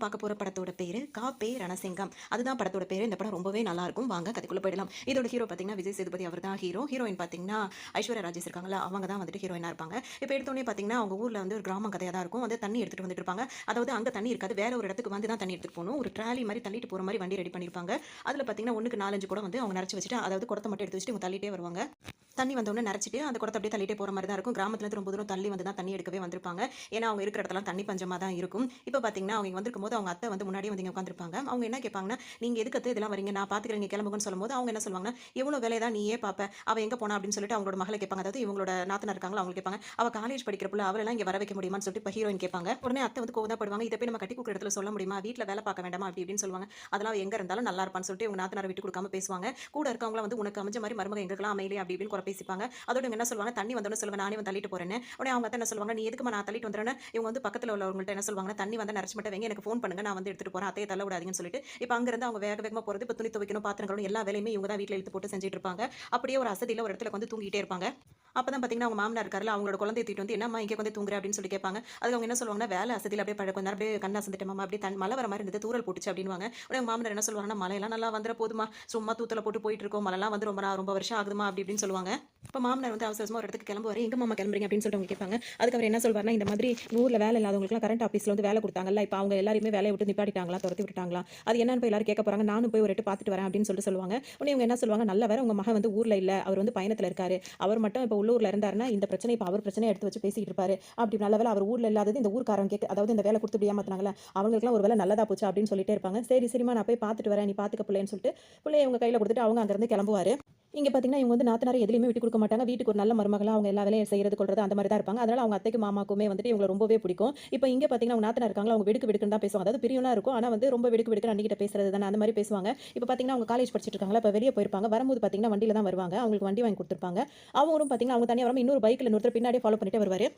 பார்க்க போகிற படத்தோட பேர் காப்பே ரணசிங்கம். அதுதான் படத்தோட பேர். இந்த படம் ரொம்பவே நல்லா இருக்கும். வாங்க கதைக்குள்ள போயிடலாம். இதோட ஹீரோ பார்த்தீங்கன்னா விஜய் சேதுபதி அவர் தான் ஹீரோ. ஹீரோயின் பார்த்தீங்கன்னா ஐஸ்வர்யா ராஜேஷ் இருக்காங்களா, அவங்க தான் வந்துட்டு ஹீரோயினாக இருப்பாங்க. இப்போ எடுத்தோடனே பார்த்தீங்கன்னா அவங்க ஊரில் வந்து ஒரு கிராமம் கதையாக தான் இருக்கும். வந்து தண்ணி எடுத்துகிட்டு வந்துட்டு இருப்பாங்க. அதாவது அங்கே தண்ணி இருக்காது, வேற ஒரு இடத்துக்கு வந்து தான் தண்ணி எடுத்துகிட்டு போகணும். ஒரு ட்ராலி மாதிரி தள்ளிட்டு போகிற மாதிரி வண்டி ரெடி பண்ணியிருப்பாங்க. அதில் பார்த்தீங்கன்னா ஒன்றுக்கு 4-5 கூட வந்து அவங்க நிறச்சி வச்சுட்டு, அதாவது குடத்தை மட்டும் எடுத்து வச்சுட்டு இவங்க தள்ளிட்டே வருவாங்க. தண்ணி வந்தோடனே நிறச்சிட்டு அந்த குடத்தை அப்படியே தள்ளிட்டே போகிற மாதிரி தான் இருக்கும். கிராமத்தில் ரொம்ப தூரம் தள்ளி வந்து தான் தண்ணி எடுக்கவே வந்திருப்பாங்க. ஏன்னா அவங்க இருக்கிற இடத்துல தண்ணி பஞ்சமாக தான் இருக்கும். இப்போ பார்த்தீங்கன்னா அவங்க வந்திருக்கும் போது அவங்க அத்தை வந்து முன்னாடியே வந்து இங்கே உட்காந்துருப்பாங்க. அவங்க என்ன கேட்பாங்கன்னா, நீங்கள் எதுக்கு அத்தை இதெல்லாம் வரீங்க, நான் பார்த்துக்கிறேன், நீங்கள் கிளம்புங்கன்னு சொல்லும்போது அவங்க என்ன சொல்லுவாங்கன்னா, எவ்வளோ வேலையை தான் நீயே பார்ப்ப, அவள் எங்கே போனா அப்படின்னு சொல்லிட்டு அவங்களோட மகளை கேட்பாங்க. அதாவது இவங்களோட நாத்தனார் இருக்காங்களா, அவங்க கேட்பாங்க, அவள் காலேஜ் படிக்கிற புள்ள, அவளெல்லாம் இங்கே வர வைக்க முடியுமான்னு சொல்லிட்டு இப்போ ஹீரோயின் கேட்பாங்க. உடனே அத்தை வந்து கோவப்படுவாங்க. இதை போய் நம்ம கட்டி கொடுக்குற இடத்துல சொல்ல முடியுமா, வீட்டில் வேலை பார்க்க வேண்டாமா அப்படி இப்படின்னு சொல்லுவாங்க. அதெல்லாம் எங்கே இருந்தாலும் நல்லா இருப்பான்னு சொல்லிட்டு இவங்க நாத்தனார் விட்டு கொடுக்காம பேசுவாங்க. கூட இருக்கவங்கள வந்து உனக்கு அமைஞ்ச மாதிரி மருமக எங்கெல்லாம் அமையலே அப்படி இப்படின்னு குறை பேசிப்பாங்க. அதோட என்ன சொல்லுவாங்க, தண்ணி வந்தோன்னு சொல்லுவாங்க, நானே வந்து தள்ளிட்டு போறேன்னு. உடனே அவங்க என்ன சொல்லுவாங்க, நீ எதுக்கு நான் தள்ளிட்டு வந்துறேன்னு. இவங்க வந்து பக்கத்தில் உள்ளவங்கள்ட்ட என்ன சொல்லுவாங்க, தண்ணி வந்து நிறச்சி மட்டும் வைங்க, எனக்கு ஃபோன் பண்ணுங்க, நான் வந்து எடுத்துட்டு போறேன், அத்தையை தள்ள விடாதீங்கன்னு சொல்லிட்டு இப்போ அங்கிருந்து அவங்க வேக வேகமாக போகிறது. இப்போ துணி துவைக்கணும், பாத்திரம் கழுவணும், எல்லா வேலையுமே இவங்க தான் வீட்டில் இழுத்து போட்டு செஞ்சுட்டு இருப்பாங்க. அப்படியே ஒரு அசதியில் ஒரு இடத்துல வந்து தூங்கிட்டே இருப்பாங்க. அப்பதான் பார்த்தீங்கன்னா அவங்க மாமனார் இருக்காருல, அவங்களோட குழந்தைய தூக்கிட்டு வந்து என்னம்மா இங்கே வந்து தூங்குற அப்படின்னு சொல்லி கேட்பாங்க. அதுக்கு அவங்க என்ன சொல்லுவாங்கன்னா, வேலை அசதியில் அப்படியே கொஞ்ச நேரம் அப்படியே கண்ணா சந்துட்டேமா, அப்படியே மழை வர மாதிரி இருந்தது, தூரல் போட்டுச்சு அப்படின்வாங்க. உடனே மாமனார் என்ன சொல்லுவாங்கன்னா, மழையெல்லாம் நல்லா வந்துட போதுமா, சும்மா தூத்தல போட்டு போயிட்டு இருக்கோம், மழைலாம் வந்து ரொம்ப வருஷம் ஆகுதுமா அப்படி இப்படின்னு சொல்லுவாங்க. இப்போ மாமனார் வந்து அவசரமா ஒரு இடத்துக்கு கிளம்புவார். எங்க மாமா கிளம்புறீங்க அப்படின்னு சொல்லிட்டு அவங்க கேட்பாங்க. அதுக்கு அவர் என்ன சொல்வாருன்னா, இந்த மாதிரி ஊரில் வேலை இல்லாதவங்களுக்குலாம் கரண்ட் ஆஃபீஸில் வந்து வேலை கொடுத்தாங்கல்ல, இப்போ அவங்க எல்லாருமே வேலையை விட்டு நிப்பாட்டிட்டாங்களா, துரத்தி விட்டுட்டாங்களா, அது என்னன்னு போய் எல்லாரும் கேட்க போறாங்க, நானும் போய் ஒரு எட்டு பார்த்துட்டு வரேன் அப்படின்னு சொல்லுவாங்க. உடனே இவங்க என்ன சொல்லுவாங்க, நல்ல வேற உங்க மகன் வந்து ஊரில் இல்லை, அவர் வந்து பயணத்தில் இருக்காரு, அவர் மட்டும் இப்போ உள்ளூரில் இருந்தாருன்னா இந்த பிரச்சனை இப்போ அவர் பிரச்சனையை எடுத்து வச்சு பேசிக்கிட்டு இருப்பாரு, அப்படி நல்ல வேலை அவர் ஊரில் இல்லாதது இந்த ஊர்க்காரங்க கேட்க, அதாவது இந்த வேலை கொடுத்து ஏமாத்தினாங்களா அவங்களுக்குலாம் ஒரு வேலை நல்லதா போச்சு அப்படின்னு சொல்லிட்டே இருப்பாங்க. சரிம்மா நான் போய் பார்த்துட்டு வரேன், நீ பார்த்துக்க பிள்ளைன்னு சொல்லிட்டு பிள்ளைய இவங்க கையில் கொடுத்துட்டு அவங்க அங்கேருந்து கிளம்புவாரு. இங்க பார்த்தீங்கன்னா இவங்க வந்து நாத்தனாரை எதுலையுமே விட்டு கொடுக்க மாட்டாங்க. வீட்டுக்கு ஒரு நல்ல மருமகளா அவங்க எல்லா வேலையும் செய்யறது கொள்றது அந்த மாதிரி தான் இருப்பாங்க. அதனால அவங்க அத்தைக்கு மாமாக்குமே வந்துட்டு இவங்களை ரொம்பவே பிடிக்கும். இப்போ இங்க பார்த்தீங்கன்னா அவங்க நாத்தனார் இருக்காங்களா, அவங்க வெடுக்குன்னு தான் பேசுவாங்க. அதாவது பிரியனா இருக்கும், ஆனா வந்து ரொம்ப வெடுக்கு அன்னிக்கிட்ட பேசுறது தானே அந்த மாதிரி பேசுவாங்க. இப்போ பார்த்தீங்கன்னா அவங்க காலேஜ் படிச்சிட்டு இருக்காங்களா, இப்போ வெளியே போயிருப்பாங்க. வரும்போது பார்த்தீங்கன்னா வண்டியில தான் வருவாங்க. அவங்களுக்கு வண்டி வாங்கி கொடுத்துருப்பாங்க. அவங்களும் பார்த்தீங்கன்னா அவங்க தனியாக வரும், இன்னொரு பைக்கில் இன்னொருத்தர் பின்னாடியே ஃபாலோ பண்ணிட்டே வருவாரு.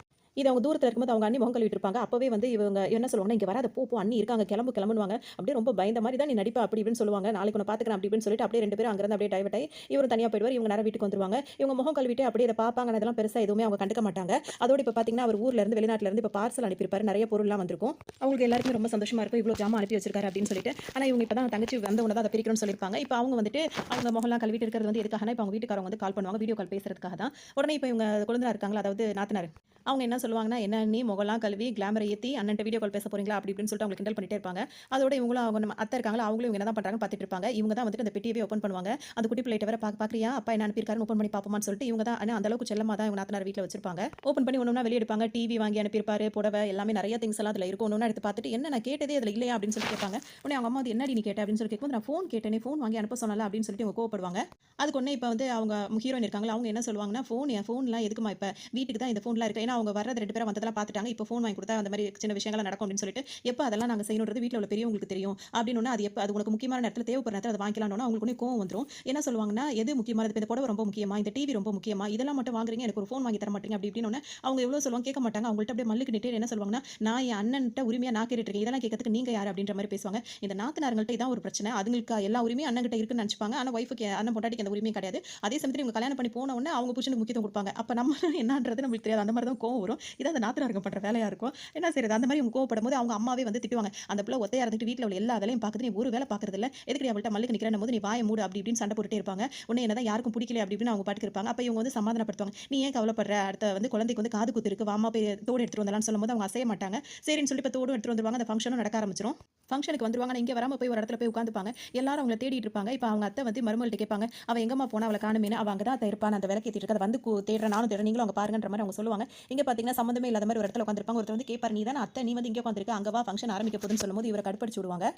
இது அவங்க தூரத்தில் இருக்கும்போது அவங்க அண்ணி முகம் கழுவிட்டு இருப்பாங்க. அப்பவே வந்து இவங்க என்ன சொல்லுவாங்க, இங்க வராத போ அண்ணி இருக்காங்க, கிளம்புவாங்க. அப்படியே ரொம்ப பயந்த மாதிரி தான் நீ நடிப்பா அப்படி இப்படின்னு சொல்லுவாங்க. நாளைக்கு உன்னை பார்த்துக்கிறேன் அப்படி இப்படின்னு சொல்லிட்டு அப்படியே ரெண்டு பேரும் அங்கிருந்து அப்படியே டைவர்ட் ஆகி இவரும் தனியாக போயிடுவார். இவங்க நேரம் வீட்டுக்கு வந்துருவாங்க. இவங்க முகம் கழுவிட்டு அப்படியே இதை பார்ப்பாங்க. அதெல்லாம் பெருசாக எதுவுமே அவங்க கண்டுக்க மாட்டாங்க. அதோட இப்போ பார்த்தீங்கன்னா அவர் ஊர்ல இருந்து வெளிநாட்டுல இருந்து இப்போ பார்சல் அனுப்பியிருப்பாரு, நிறைய பொருள்லாம் வந்திருக்கும். அவங்களுக்கு எல்லாருமே ரொம்ப சந்தோஷமா இருக்கும், இவ்வளோ ஜாமான் அனுப்பி வச்சிருக்காரு அப்படின்னு சொல்லிட்டு. ஆனால் இவங்க இப்போ தான் தங்கச்சி வந்த உடனே அதை பிரிக்கணும்னு சொல்லியிருப்பாங்க. இப்போ அவங்க வந்துட்டு அவங்க முகம்லாம் கழுவிட்டு இருக்கிறது வந்து எதுக்காக, இப்போ அவங்க வீட்டுக்காரங்க வந்து கால் பண்ணுவாங்க, வீடியோ கால் பேசுறதுக்காக தான். உடனே இப்போ இவங்க குழந்தையா இருக்காங்களா, அதாவது நாத்தனார், அவங்க என்ன சொல்லுவாங்கன்னா, என்ன நீ முகலாம் கழுவி கிளாமரை ஏற்றி அண்ணன்ட்ட வீடியோ கால் பேச போறீங்களா அப்படி இப்படின்னு சொல்லிட்டு அவங்க கிண்டல் பண்ணிட்டே இருப்பாங்க. அதோட இவங்களும் அவங்க நம்ம அத்தை இருக்காங்களா, அவங்களும் இவங்க என்ன தான் பண்றாங்கன்னு பார்த்துட்டு இருப்பாங்க. இவங்க தான் வந்துட்டு அந்த பெட்டியவே ஓப்பன் பண்ணுவாங்க. அந்த குட்டி பிள்ளைட்ட வேற பார்க்கறியா அப்பா என்ன அனுப்பியிருக்காருன்னு ஓப்பன் பண்ணி பார்ப்போமான்னு சொல்லிட்டு இவங்க தான் அந்த அளவுக்கு செல்லமா தான் இவங்க நாத்தனார் வீட்டில் வச்சிருப்பாங்க. ஓப்பன் பண்ணி ஒன்னொன்னா வெளியே எடுப்பாங்க. டிவி வாங்கி அனுப்பியிருப்பாரு, புடவை எல்லாமே நிறைய திங்ஸ் எல்லாம் அதில் இருக்கும். ஒன்னொன்னா எடுத்து பார்த்துட்டு என்ன நான் கேட்டதே அதில் இல்லையா அப்படின்னு சொல்லி கேட்பாங்க. உடனே அவங்க அம்மா அது என்னடி நீ கேட்ட அப்படின்னு சொல்லி கேட்கும்போது நான் ஃபோன் கேட்டேனே, ஃபோன் வாங்கி அனுப்ப சொன்னல அப்படின்னு சொல்லிட்டு இவங்க கோவப்படுவாங்க. அதுக்கு ஒன்னே இப்போ வந்து அவங்க ஹீரோயின் இருக்காங்களா, அவங்க என்ன சொல்லுவாங்கன்னா, என் ஃபோன்லாம் எதுக்குமா இப்போ வீட்டுக்கு தான் இந்த ஃபோன்லாம் இருக்கு, ஏன்னா அவங்க வர்றது ரெண்டு பேரும் வந்ததெல்லாம் பார்த்துட்டாங்க, இப்போ ஃபோன் வாங்கி கொடுத்தா அந்த மாதிரி சின்ன விஷயங்கள் நடக்கும் அப்படின்னு சொல்லிட்டு எப்போ அதெல்லாம் நாங்கள் செய்யணுன்றது வீட்டில் உள்ள பெரியவங்களுக்கு தெரியும் அப்படின்னு. அது எப்போ அது உனக்கு முக்கியமான நேரத்தில் தேவைப்படுற நேரத்தில் அதை வாங்கிக்கலாம்னு அவங்களுக்கு கோவம் வந்துடும். என்ன சொல்லுவாங்கன்னா, எது முக்கியமானது, இந்த புடவை ரொம்ப முக்கியமா, இந்த டிவி ரொம்ப முக்கியமா, இதெல்லாம் மட்டும் வாங்குறீங்க, எனக்கு ஒரு ஃபோன் வாங்கி தர மாட்டீங்க அப்படி இப்படின்னு அவங்க எவ்வளோ சொல்லுவாங்க, கேட்க மாட்டாங்க. அவங்கள்ட்ட அப்படியே மல்லுக்கு நிட்டு என்ன சொல்லுவாங்கன்னா, நான் என் அண்ணன்ட்ட உரிமையாக நான் கேட்டுட்டு இருக்கேன், இதெல்லாம் கேட்கறதுக்கு நீங்க யார் அப்படின்ற மாதிரி பேசுவாங்க. இந்த நாத்தனார்கள்ட்ட இதான் ஒரு பிரச்சனை, அதுங்களுக்கு எல்லா உரிமையும் அண்ணன்கிட்ட இருக்குன்னு நினைச்சுப்பாங்க. ஆனால் ஒய்ஃபுக்கு அண்ணன் பொண்டாட்டிக்கு அந்த உரிமையும் கிடையாது. அதே சமயத்தில் இவங்க கல்யாணம் பண்ணி போன உடனே அவங்க புருஷனுக்கு முக்கியத்துவம் கொடுப்பாங்க. அப்போ நம்ம என்னன்றது நம்மளுக்கு தெரியாது. அந்த மாதிரி தான் கோவம் வரும். இதான் அந்த நாத்தனார்கள் பண்ற வேலையா இருக்கும். என்ன செய்யறது, அந்த மாதிரி அவங்க கோவப்படும் போது அவங்க அம்மாவே வந்து திட்டுவாங்க. அந்த பிள்ளை ஒத்தையா இருந்துட்டு வீட்டில் உள்ள எல்லா வேலையும் பார்க்குது, நீ ஒரு வேலை பார்க்கறது இல்லை, எதுக்கு அவள்கிட்ட மல்லுக்கு நிற்கிறேன் போது நீ வாயை மூடு அப்படி இப்படின்னு சண்டை போட்டுட்டே இருப்பாங்க. உன்னை என்னதான் யாருக்கும் பிடிக்கல அப்படி இப்படின்னு அவங்க பாட்டுக்கு இருப்பாங்க. அப்போ இவங்க வந்து சமாதானப்படுத்துவாங்க. நீ ஏன் கவலைப்படுற, அடுத்த வந்து குழந்தைக்கு வந்து காது குத்து இருக்கு, வாமா போய் தோடு எடுத்துட்டு வந்தலாம்னு சொல்லும்போது அவங்க அசைய மாட்டாங்க. சரின்னு சொல்லி இப்போ தோடு எடுத்துட்டு வந்துருவாங்க. அந்த ஃபங்க்ஷனும் நடக்க ஆரம்பிச்சிடும். ஃபங்க்ஷனுக்கு வந்துருவாங்க. இங்கே வராமல் போய் ஒரு இடத்துல போய் உட்காந்துப்பாங்க. எல்லாரும் அவங்கள தேடிட்டு இருப்பாங்க. இப்போ அவங்க அத்தை வந்து மருமகள்கிட்ட கேட்பாங்க, அவ எங்கம்மா போனா, அவளை காணுமேனு. அவ அங்கே தான் இருப்பான், அந்த விளக்கு ஏற்றிட்டு அதை வந்து தேடுறேன், நானும் தேடுறேன், நீங்களும் அங்கே பாருங்கன்ற மாதிரி அவங்க சொல்லுவாங்க. இங்கே பார்த்தீங்கன்னா சம்மந்தமே இல்லாத மாதிரி ஒரு இடத்துல உட்காந்துருப்பாங்க. ஒருத்தர் வந்து கேட்பார், நீ தானே அத்தை, நீ வந்து இங்கே உட்காந்துருக்க, அங்கே வா ஃபங்க்ஷன் ஆரம்பிக்க போதுன்னு சொல்லும்போது இவரை கடுப்படிச்சு விடுவாங்க.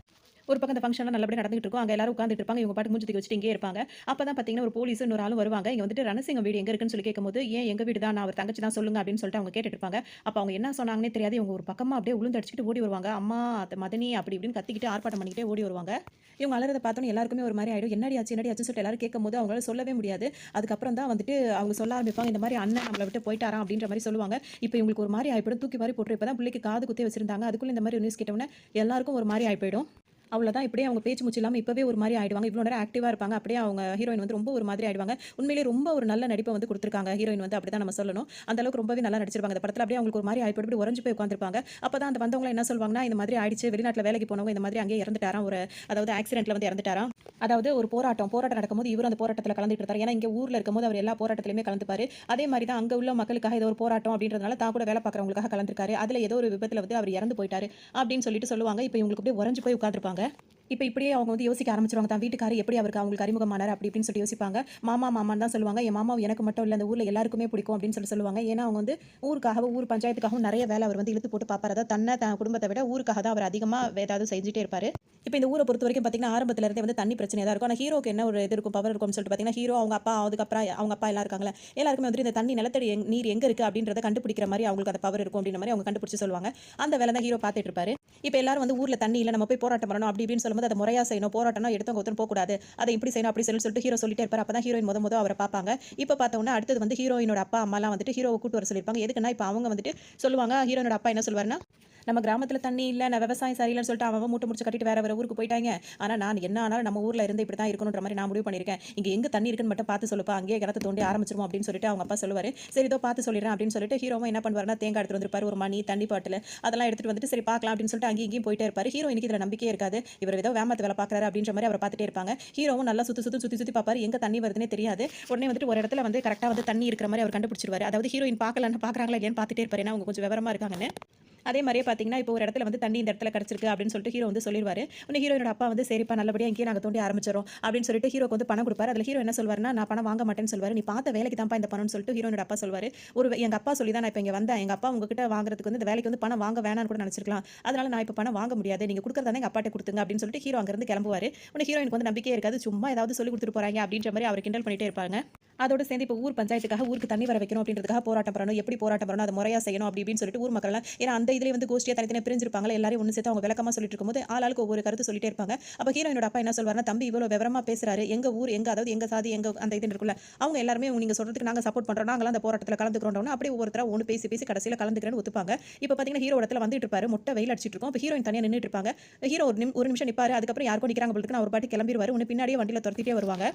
ஒரு பக்கம் அந்த ஃபங்க்ஷன்லாம் நல்லபடியாக நடந்துட்டு இருக்கும். அங்கே எல்லாரும் உட்காந்துட்டு இருப்பாங்க. இவங்க பாட்டுக்கு மூஞ்சி தூக்கி வச்சுட்டு இங்கே இருப்பாங்க. அப்போ தான் பார்த்தீங்கன்னா ஒரு போலீஸ் இன்னொரு ஆளும் வருவாங்க. இங்கே வந்துட்டு ரணசிங்கம் வீடு எங்கே இருக்குன்னு சொல்லி கேட்கும்போது, ஏன் எங்க வீடு தான், நான் அவர் தங்கச்சி தான் சொல்லுங்க அப்படின்னு சொல்லிட்டு அவங்க கேட்டுட்டு இருப்பாங்க. அப்போ அவங்க என்ன சொன்னாங்கன்னே தெரியாது. இவங்க ஒரு பக்கமாக அப்படியே உளுந்தடிச்சிட்டு ஓடி வருவாங்க. அம்மா மதனி அப்படி இப்படின்னு கத்திக்கிட்டு ஆர்ப்பாட்டம் பண்ணிக்கிட்டே ஓடி வருவாங்க. இவங்க அலறதை பார்த்தோன்னு எல்லாருக்குமே ஒரு மாதிரி ஆயிடும். என்னடி ஆச்சுன்னு சொல்லிட்டு எல்லாரும் கேட்கும்போது அவங்களால சொல்லவே முடியாது. அதுக்கப்புறம் தான் வந்துட்டு அவங்க சொல்ல ஆரம்பிப்பாங்க, இந்த மாதிரி அண்ணன் நம்மளை விட்டு போயிட்டாராம் அப்படின்ற மாதிரி சொல்லுவாங்க. இப்போ இவங்களுக்கு ஒரு மாதிரி ஆயிடும், தூக்கி மாதிரி போட்டு. இப்போ தான் பிள்ளைக்கு காது குத்தே வச்சிருந்தாங்க. அதுக்குள்ள இந்த மாதிரி நியூஸ் கேட்டவுடனே எல்லாருக்கும் ஒரு மாதிரி ஆயிடும். அவ்வளோதான். இப்படியே அவங்க பேச்சு மூச்சு இல்லாம இப்பவே ஒரு மாரி ஆயிடுவாங்க. இவ்வளோ நேரம் ஆக்டிவா இருப்பாங்க. அப்படியே அவங்க ஹீரோயின் வந்து ரொம்ப ஒரு மாதிரி ஆயிடுவாங்க. உண்மையிலேயே ரொம்ப ஒரு நல்ல நடிப்ப வந்து குடுத்துருக்காங்க. ஹீரோயின் வந்து அப்படிதான் நம்ம சொல்லணும். அந்த அளவுக்கு ரொம்பவே நல்லா நடிச்சிருப்பாங்க. இந்த படத்துல அப்படியே அவங்களுக்கு ஒரு மாரி ஆயிப்போய் இப்படி உறைஞ்சு போய் உட்கார்ந்திருப்பாங்க. அப்பதான் அந்த வந்தவங்கலாம் என்ன சொல்வாங்கன்னா, இந்த மாதிரி ஆயிடுச்சு. வெளிநாட்டுல வேலைக்கு போனவங்க இந்த மாதிரி அங்கேயே இறந்துட்டாராம். அதாவது ஆக்சிடென்ட்ல வந்து இறந்துட்டாராம். அதாவது ஒரு போராட்டம் நடக்கும்போது இவரும் அந்த போராட்டத்துல கலந்துட்டு இருந்தாரு. ஏன்னா இங்க ஊர்ல இருக்கும்போது அவர் எல்லா போராட்டத்திலயுமே கலந்துப்பாரு. அதே மாரி தான் அங்க உள்ள மக்களுக்காக ஏதோ ஒரு போராட்டம் அப்படின்றதுனால தான் கூட வேலை பார்க்குறவங்களுக்காக கலந்துருக்காரு. அதுல ஏதோ ஒரு விபத்துல வந்து அவர் இறந்து போயிட்டாரு அப்படின்னு சொல்லிட்டு சொல்லுவாங்க. இப்ப இவங்களுக்கு அப்படியே உறைஞ்சு போய் உட்கார்ந்திருப்பாங்க. இப்ப இப்படியே அவங்க வந்து யோசிக்க ஆரம்பிச்சுருவாங்க. தான் வீட்டுக்காரர் எப்படி அவங்களுக்கு அறிமுகமானாரு அப்படி இப்படின்னு சொல்லிட்டு யோசிப்பாங்க. மாமா, மாமான்னு தான் சொல்லுவாங்க. என் மாமாவ எனக்கு மட்டும் இல்ல, இந்த ஊர்ல எல்லாருக்குமே பிடிக்கும் அப்படின்னு சொல்லுவாங்க. ஏன்னா அவங்க வந்து ஊருக்காகவும், ஊர் பஞ்சாயத்துக்காகவும் நெறைய வேலை அவர் வந்து இழுத்து போட்டு பார்ப்பாரு. அதாவது தன் குடும்பத்த விட ஊருக்காக தான் அவர் அதிகமா ஏதாவது செஞ்சுட்டே இருப்பாரு. இப்ப இந்த ஊர பொறுத்தவரைக்கும் பார்த்தீங்கன்னா, ஆரம்பத்துல இருந்தே வந்து தண்ணி பிரச்சனையா தான் இருக்கும். ஆனா ஹீரோக்கு என்ன ஒரு இது இருக்கும், பவர் இருக்கும்னு சொல்லிட்டு பார்த்தீங்கன்னா, ஹீரோ அவங்க அப்பா, அதுக்கப்புறம் அவங்க அப்பா எல்லாம் இருக்காங்கல்ல, எல்லாருக்குமே வந்துட்டு இந்த தண்ணி நிலத்தடி நீர் எங்க இருக்கு அப்படின்றத கண்டுபிடிக்கிற மாரி அவங்களுக்கு அந்த பவர் இருக்கும் அப்படின்ற மாரி அவங்க கண்டுபிடிச்சு சொல்லுவாங்க. அந்த வேலை தான் ஹீரோ பார்த்துட்டு இருப்பாரு. இப்ப எல்லாரும் வந்து ஊர்ல தண்ணி இல்ல, நம்ம போய் போராட்டம் பண்ணணும் அப்படி இப்படின்னு சொல்லும்போது அத முறையா செய்யணும். போராட்டம்னா எடுத்தவங்க ஒருத்தரும் போக்கூடாது. அத இப்படி செய்யணும், அப்படி செய்யணும்னு சொல்லிட்டு ஹீரோ சொல்லிட்டே இருப்பாரு. அப்பதான் ஹீரோயின் மொத அவர பார்ப்பாங்க. இப்ப பார்த்த உடனே அடுத்தது வந்து ஹீரோயினோட அப்பா, அம்மாலாம் வந்துட்டு ஹீரோவ கூட்டு வர சொல்லியிருப்பாங்க. எதுக்குன்னா, இப்ப அவங்க வந்துட்டு சொல்லுவாங்க, ஹீரோயினோட அப்பா என்ன சொல்லுவாருன்னா, நம்ம கிராமத்துல தண்ணி இல்ல, நான் விவசாயம் சரியில்லன்னு சொல்லிட்டு அவன் மூட்டை முடிச்சு கட்டிட்டு வேற ஊருக்கு போயிட்டாங்க. ஆனா நான் என்ன ஆனாலும் நம்ம ஊர்ல இருந்து இப்படி தான் இருக்கணும்ன்ற மாரி நான் முடிவு பண்ணியிருக்கேன். இங்க எங்க தண்ணி இருக்குன்னு மட்டும் பார்த்து சொல்லுப்பா. அங்கேயே கிணத்த தோண்டி ஆரம்பிச்சிருவோம் அப்படின்னு சொல்லிட்டு அவங்க அப்பா சொல்லுவாரு. சரி இதோ பார்த்து சொல்லிடுறேன் அப்படின்னு சொல்லிட்டு ஹீரோவும் என்ன பண்ணுவாருன்னா, தேங்காய் எடுத்துட்டு வந்திருப்பாரு. ஒரு மணி, தண்ணி பாட்டில் அதெல்லாம் எடுத்துட்டு வந்துட்டு சரி பார்க்கலாம் அப்படின்னு சொல்லிட்டு அங்கேயும் இங்கேயும் போயிட்டே இருப்பாரு. ஹீரோயினுக்கு இதுல நம்பிக்கையே இருக்காது. இவர் ஏதோ வேமத்து வேலை பார்க்கறாரு அப்படின்ற மாரி அவர பார்த்துட்டே இருப்பாங்க. ஹீரோவும் நல்லா சுத்தி பார்ப்பாரு. எங்க தண்ணி வருதுன்னே தெரியாது. உடனே வந்துட்டு ஒரு இடத்துல வந்து கரெக்ட்டா வந்து தண்ணி இருக்கிற மாரி அவர் கண்டுபிடிச்சிருவாரு. அதாவது ஹீரோயின் பார்க்கறாங்களா இல்லையான்னு பார்த்துட்டே இருப்பாரு. ஏன்னா அவங்க கொஞ்சம் விவரமா இருக்காங்கன்னு. அதே மாரியே பார்த்தீங்கன்னா, இப்போ ஒரு இடத்துல வந்து தண்ணி இந்த இடத்துல கிடைச்சிருக்கு அப்படின்னு சொல்லிட்டு ஹீரோ வந்து சொல்லிருவாரு. உடனே ஹீரோயினோட அப்பா வந்து சரிப்பா நல்லபடியா இங்கேயே நாங்க தோண்டி ஆரம்பிச்சுர்றோம் அப்படின்னு சொல்லிட்டு ஹீரோக்கு வந்து பணம் குடுப்பாரு. அதுல ஹீரோ என்ன சொல்வாருன்னா, நான் பணம் வாங்க மாட்டேன்னு சொல்வாரு. நீ பார்த்த வேலைக்கு தான்ப்பா இந்த பணம்னு சொல்லிட்டு ஹீரோயினோட அப்பா சொல்வாரு. எங்க அப்பா சொல்லி தான் நான் இப்ப இங்க வந்தேன். எங்க அப்பா உங்ககிட்ட வாங்குறதுக்கு வந்து இந்த வேலைக்கு வந்து பணம் வாங்க வேணாம்னு கூட நினைச்சிருக்கலாம். அதனால நான் இப்ப பணம் வாங்க முடியாது. நீங்க குடுக்கறதா இருந்தா எங்க அப்பாட்ட குடுத்துங்க அப்படின்னு சொல்லிட்டு ஹீரோ அங்க இருந்து கிளம்புவாரு. உடனே ஹீரோயினுக்கு வந்து நம்பிக்கையே இருக்காது. சும்மா ஏதாவது சொல்லி குடுத்துட்டு போறாங்க அப்படின்ற மாரி அவர கிண்டல் பண்ணிட்டே இருப்பாங்க. அதோட சேர்ந்து இப்ப ஊர் பஞ்சாயத்துக்காக ஊருக்கு தண்ணி வர வைக்கணும் அப்படின்றதுக்காக போராட்டம் பண்ணணும். எப்படி போராட்டம் பண்ணணும், அத முறையா செய்யணும் அப்படி இப்படின்னு சொல்லிட்டு ஊர் மக்கள் எல்லாம் ஏன்னா அந்த இதுலயே வந்து கோஷ்டியா தனித்தனியா பிரிஞ்சிருப்பாங்கல்ல, எல்லாரையும் ஒண்ணு சேர்த்து அவங்க விளக்கமா சொல்லிட்டு இருக்கும்போது ஆளாளுக்கு ஒவ்வொரு கருத்து சொல்லிட்டே இருப்பாங்க. அப்ப ஹீரோயினோட அப்பா என்ன சொல்வாருன்னா, தம்பி இவ்வளவு விவரமா பேசுறாரு. எங்க ஊர் அதாவது எங்க சாதி எங்க அந்த இது இருக்குல்ல, அவங்க எல்லாருமே நீங்க சொல்றதுக்கு நாங்க சப்போர்ட் பண்றோம். நாங்கலாம் அந்த போராட்டத்துல கலந்துக்கிறோம்னு அப்படியே ஒவ்வொருத்தரா ஒண்ணு பேசி பேசி கடைசியில கலந்துக்கிறேன்னு ஒத்துப்பாங்க. இப்ப பாத்தீங்கன்னா ஹீரோ இடத்துல வந்துட்டு இருப்பாரு. மொட்டை வெயில் அடிச்சிட்டு இருக்கும். அப்ப ஹீரோயின் தனியா நின்னுட்டு இருப்பாங்க. ஹீரோ ஒரு நிமிஷம் நிப்பாரு. அதுக்கப்புறம் யாருக்கோ நிக்கிறாங்க போல இருக்குன்னு அவர் பாட்டுக்கு கிளம்பிருவாரு. உன்ன பின்னாடியே வண்டியில துரத்திட்டே வருவாங்க.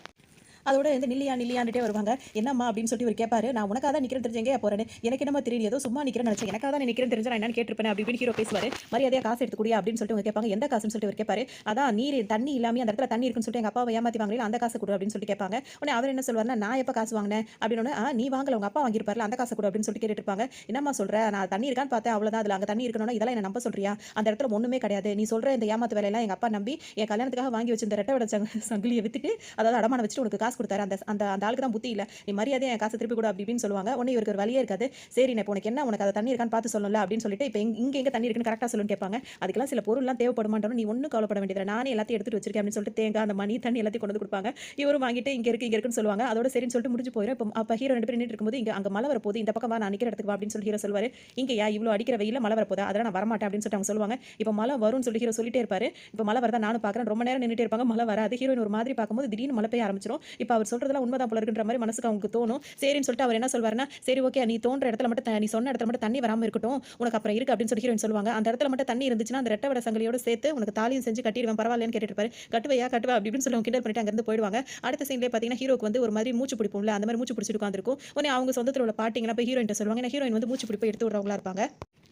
அதோட வந்து நில்லியான்னுட்டே வருவாங்க. என்னம்மா அப்படின்னு சொல்லிட்டு இவர் கேட்பாரு. நான் உனக்காக தான் நிக்கிறேன்னு தெரிஞ்சு எங்கேயா போறேன்னு. எனக்கு என்னமோ தெரியும். ஏதோ சும்மா நிக்கிறேன்னு நினைச்சேன். எனக்காக தான் நீ நிக்கிறேன்னு தெரிஞ்சா நான் என்னன்னு கேட்டிருப்பேன் அப்படி இப்படின்னு ஹீரோ பேசுவாரு. மரியாதையா காசு எடுத்து குடியா அப்படின்னு சொல்லிட்டு இவங்க கேட்பாங்க. எந்த காசுன்னு சொல்லிட்டு இவர் கேட்பாரு. அதான் நீர் தண்ணி இல்லாம அந்த இடத்துல தண்ணி இருக்குன்னு சொல்லிட்டு எங்க அப்பாவை ஏமாத்தி வாங்கல அந்த காசு கொடு அப்படின்னு சொல்லிட்டு கேட்பாங்க. உடனே அவர் என்ன சொல்வாருன்னா, நான் எப்ப காசு வாங்கினேன் அப்படின்னு நீ வாங்கல உங்க அப்பா வாங்கியிருப்பார்ல அந்த காசு கொடு அப்படின்னு சொல்லிட்டு கேட்டுட்டு இருப்பாங்க. என்னம்மா சொல்ற? நான் தண்ணி இருக்கான்னு பார்த்தேன் அவ்வளவுதான். அதுல அங்க தண்ணி இருக்கணும்னா இதெல்லாம் என்ன நம்ப சொல்றியா? அந்த இடத்துல ஒண்ணுமே கிடையாது. நீ சொல்ற இந்த ஏமாத்து வேலையெல்லாம் எங்க அப்பா நம்பி என் கல்யாணத்துக்காக வாங்கி வச்சு இந்த ரெட்டை விட சங்கிலியை வித்துட்டு அதாவது அடமான வச்சுட்டு உனக்கு காசு கொடுத்தாரு. அந்த அந்த அந்த ஆளுக்கு தான் புத்தி இல்ல. நீ மரியாதையா என் காசு திருப்பி கொடு அப்படி இப்படின்னு சொல்லுவாங்க. உடனே இவருக்கு ஒரு வழியே இருக்காது. சரி நான் இப்போ உனக்கு என்ன உனக்கு அது தண்ணி இருக்கான்னு பார்த்து சொல்லணும்ல அப்படின்னு சொல்லிட்டு இப்போ இங்க எங்க தண்ணி இருக்குன்னு கரெக்டா சொல்லுன்னு கேட்பாங்க. அதுக்கெல்லாம் சில பொருள்லாம் தேவைப்படுமான்றோம். நீ ஒன்னும் கவலைப்பட வேண்டியதில்லை. நானே எல்லாத்தையும் எடுத்துட்டு வச்சிருக்கேன் அப்படின்னு சொல்லிட்டு தேங்காய் அந்த மணி தண்ணி எல்லாத்தையும் கொண்டு வந்து கொடுப்பாங்க. இவரும் வாங்கிட்டு இங்க இருக்குன்னு சொல்லுவாங்க. அதோட சரின்னு சொல்லிட்டு முடிஞ்சு போயிடும். இப்போ அப்ப ஹீரோ 2 பேரும் நின்னுட்டு இருக்கும்போது இங்க அங்க மழை வரப்போகுது. இந்த பக்கம் வா நான் நிக்கிற இடத்துக்கு வா அப்படின்னு சொல்லி ஹீரோ சொல்வாரு. இங்கயா இவ்வளவு அடிக்கிற வெயில மழை வரப்போதா? அதெல்லாம் நான் வரமாட்டேன் அப்படின்னு சொல்லிட்டு அவங்க சொல்லுவாங்க. இப்போ மழை வரும்னு சொல்லி ஹீரோ சொல்லிட்டே இருப்பாரு. இப்போ மழை வரதா நானும் பார்க்குறேன். ரொம்ப நேரம் நின்னுட்டே இருப்பாங்க. மழை வராது. ஹீரோயின் ஒரு மாதிரி பார்க்கும்போது திடீர்னு மழை பெய்ய ஆரம்பிச்சிரும். இப்போ அவர் சொல்றதெல்லாம் உண்மைதான் போல இருக்குன்ற மாதிரி மனசுக்கு அவங்களுக்கு தோணும். சரின்னு சொல்லிட்டு அவர் என்ன சொல்வாருன்னா, சரி ஓகே நீ தோன்ற இடத்துல மட்டும் நீ சொன்ன இடத்துல மட்டும் தண்ணி வராம இருக்கட்டும். உனக்கு அப்புறம் இருக்கு அப்படின்னு சொல்லி ஹீரோயின் சொல்லுவாங்க. அந்த இடத்துல மட்டும் தண்ணி இருந்துச்சுன்னா அந்த ரெட்டை வட சங்கிலியோட சேர்த்து உனக்கு தாலியும் செஞ்சு கட்டிடுவேன் பரவாயில்லைன்னு கேட்டுட்டு இருப்பாரு. கட்டுவையா கட்டுவா அப்படி இப்படின்னு சொல்லி கிண்டல் பண்ணிட்டு அங்க இருந்து போயிடுவாங்க. அடுத்த சீன்லயே பாத்தீங்கன்னா ஹீரோக்கு வந்து ஒரு மாதிரி மூச்சு பிடிப்பும்ல அந்த மாதிரி மூச்சு பிடிச்சிட்டு உட்கார்ந்திருக்கும். உடனே அவங்க சொந்தத்துல உள்ள பாட்டிங்கலாம் போய் ஹீரோயின்ட்ட சொல்லுவாங்க. ஏன்னா ஹீரோயின் வந்து மூச்சு பிடிப்பு எடுத்து விடுறவங்களா இருப்பாங்க.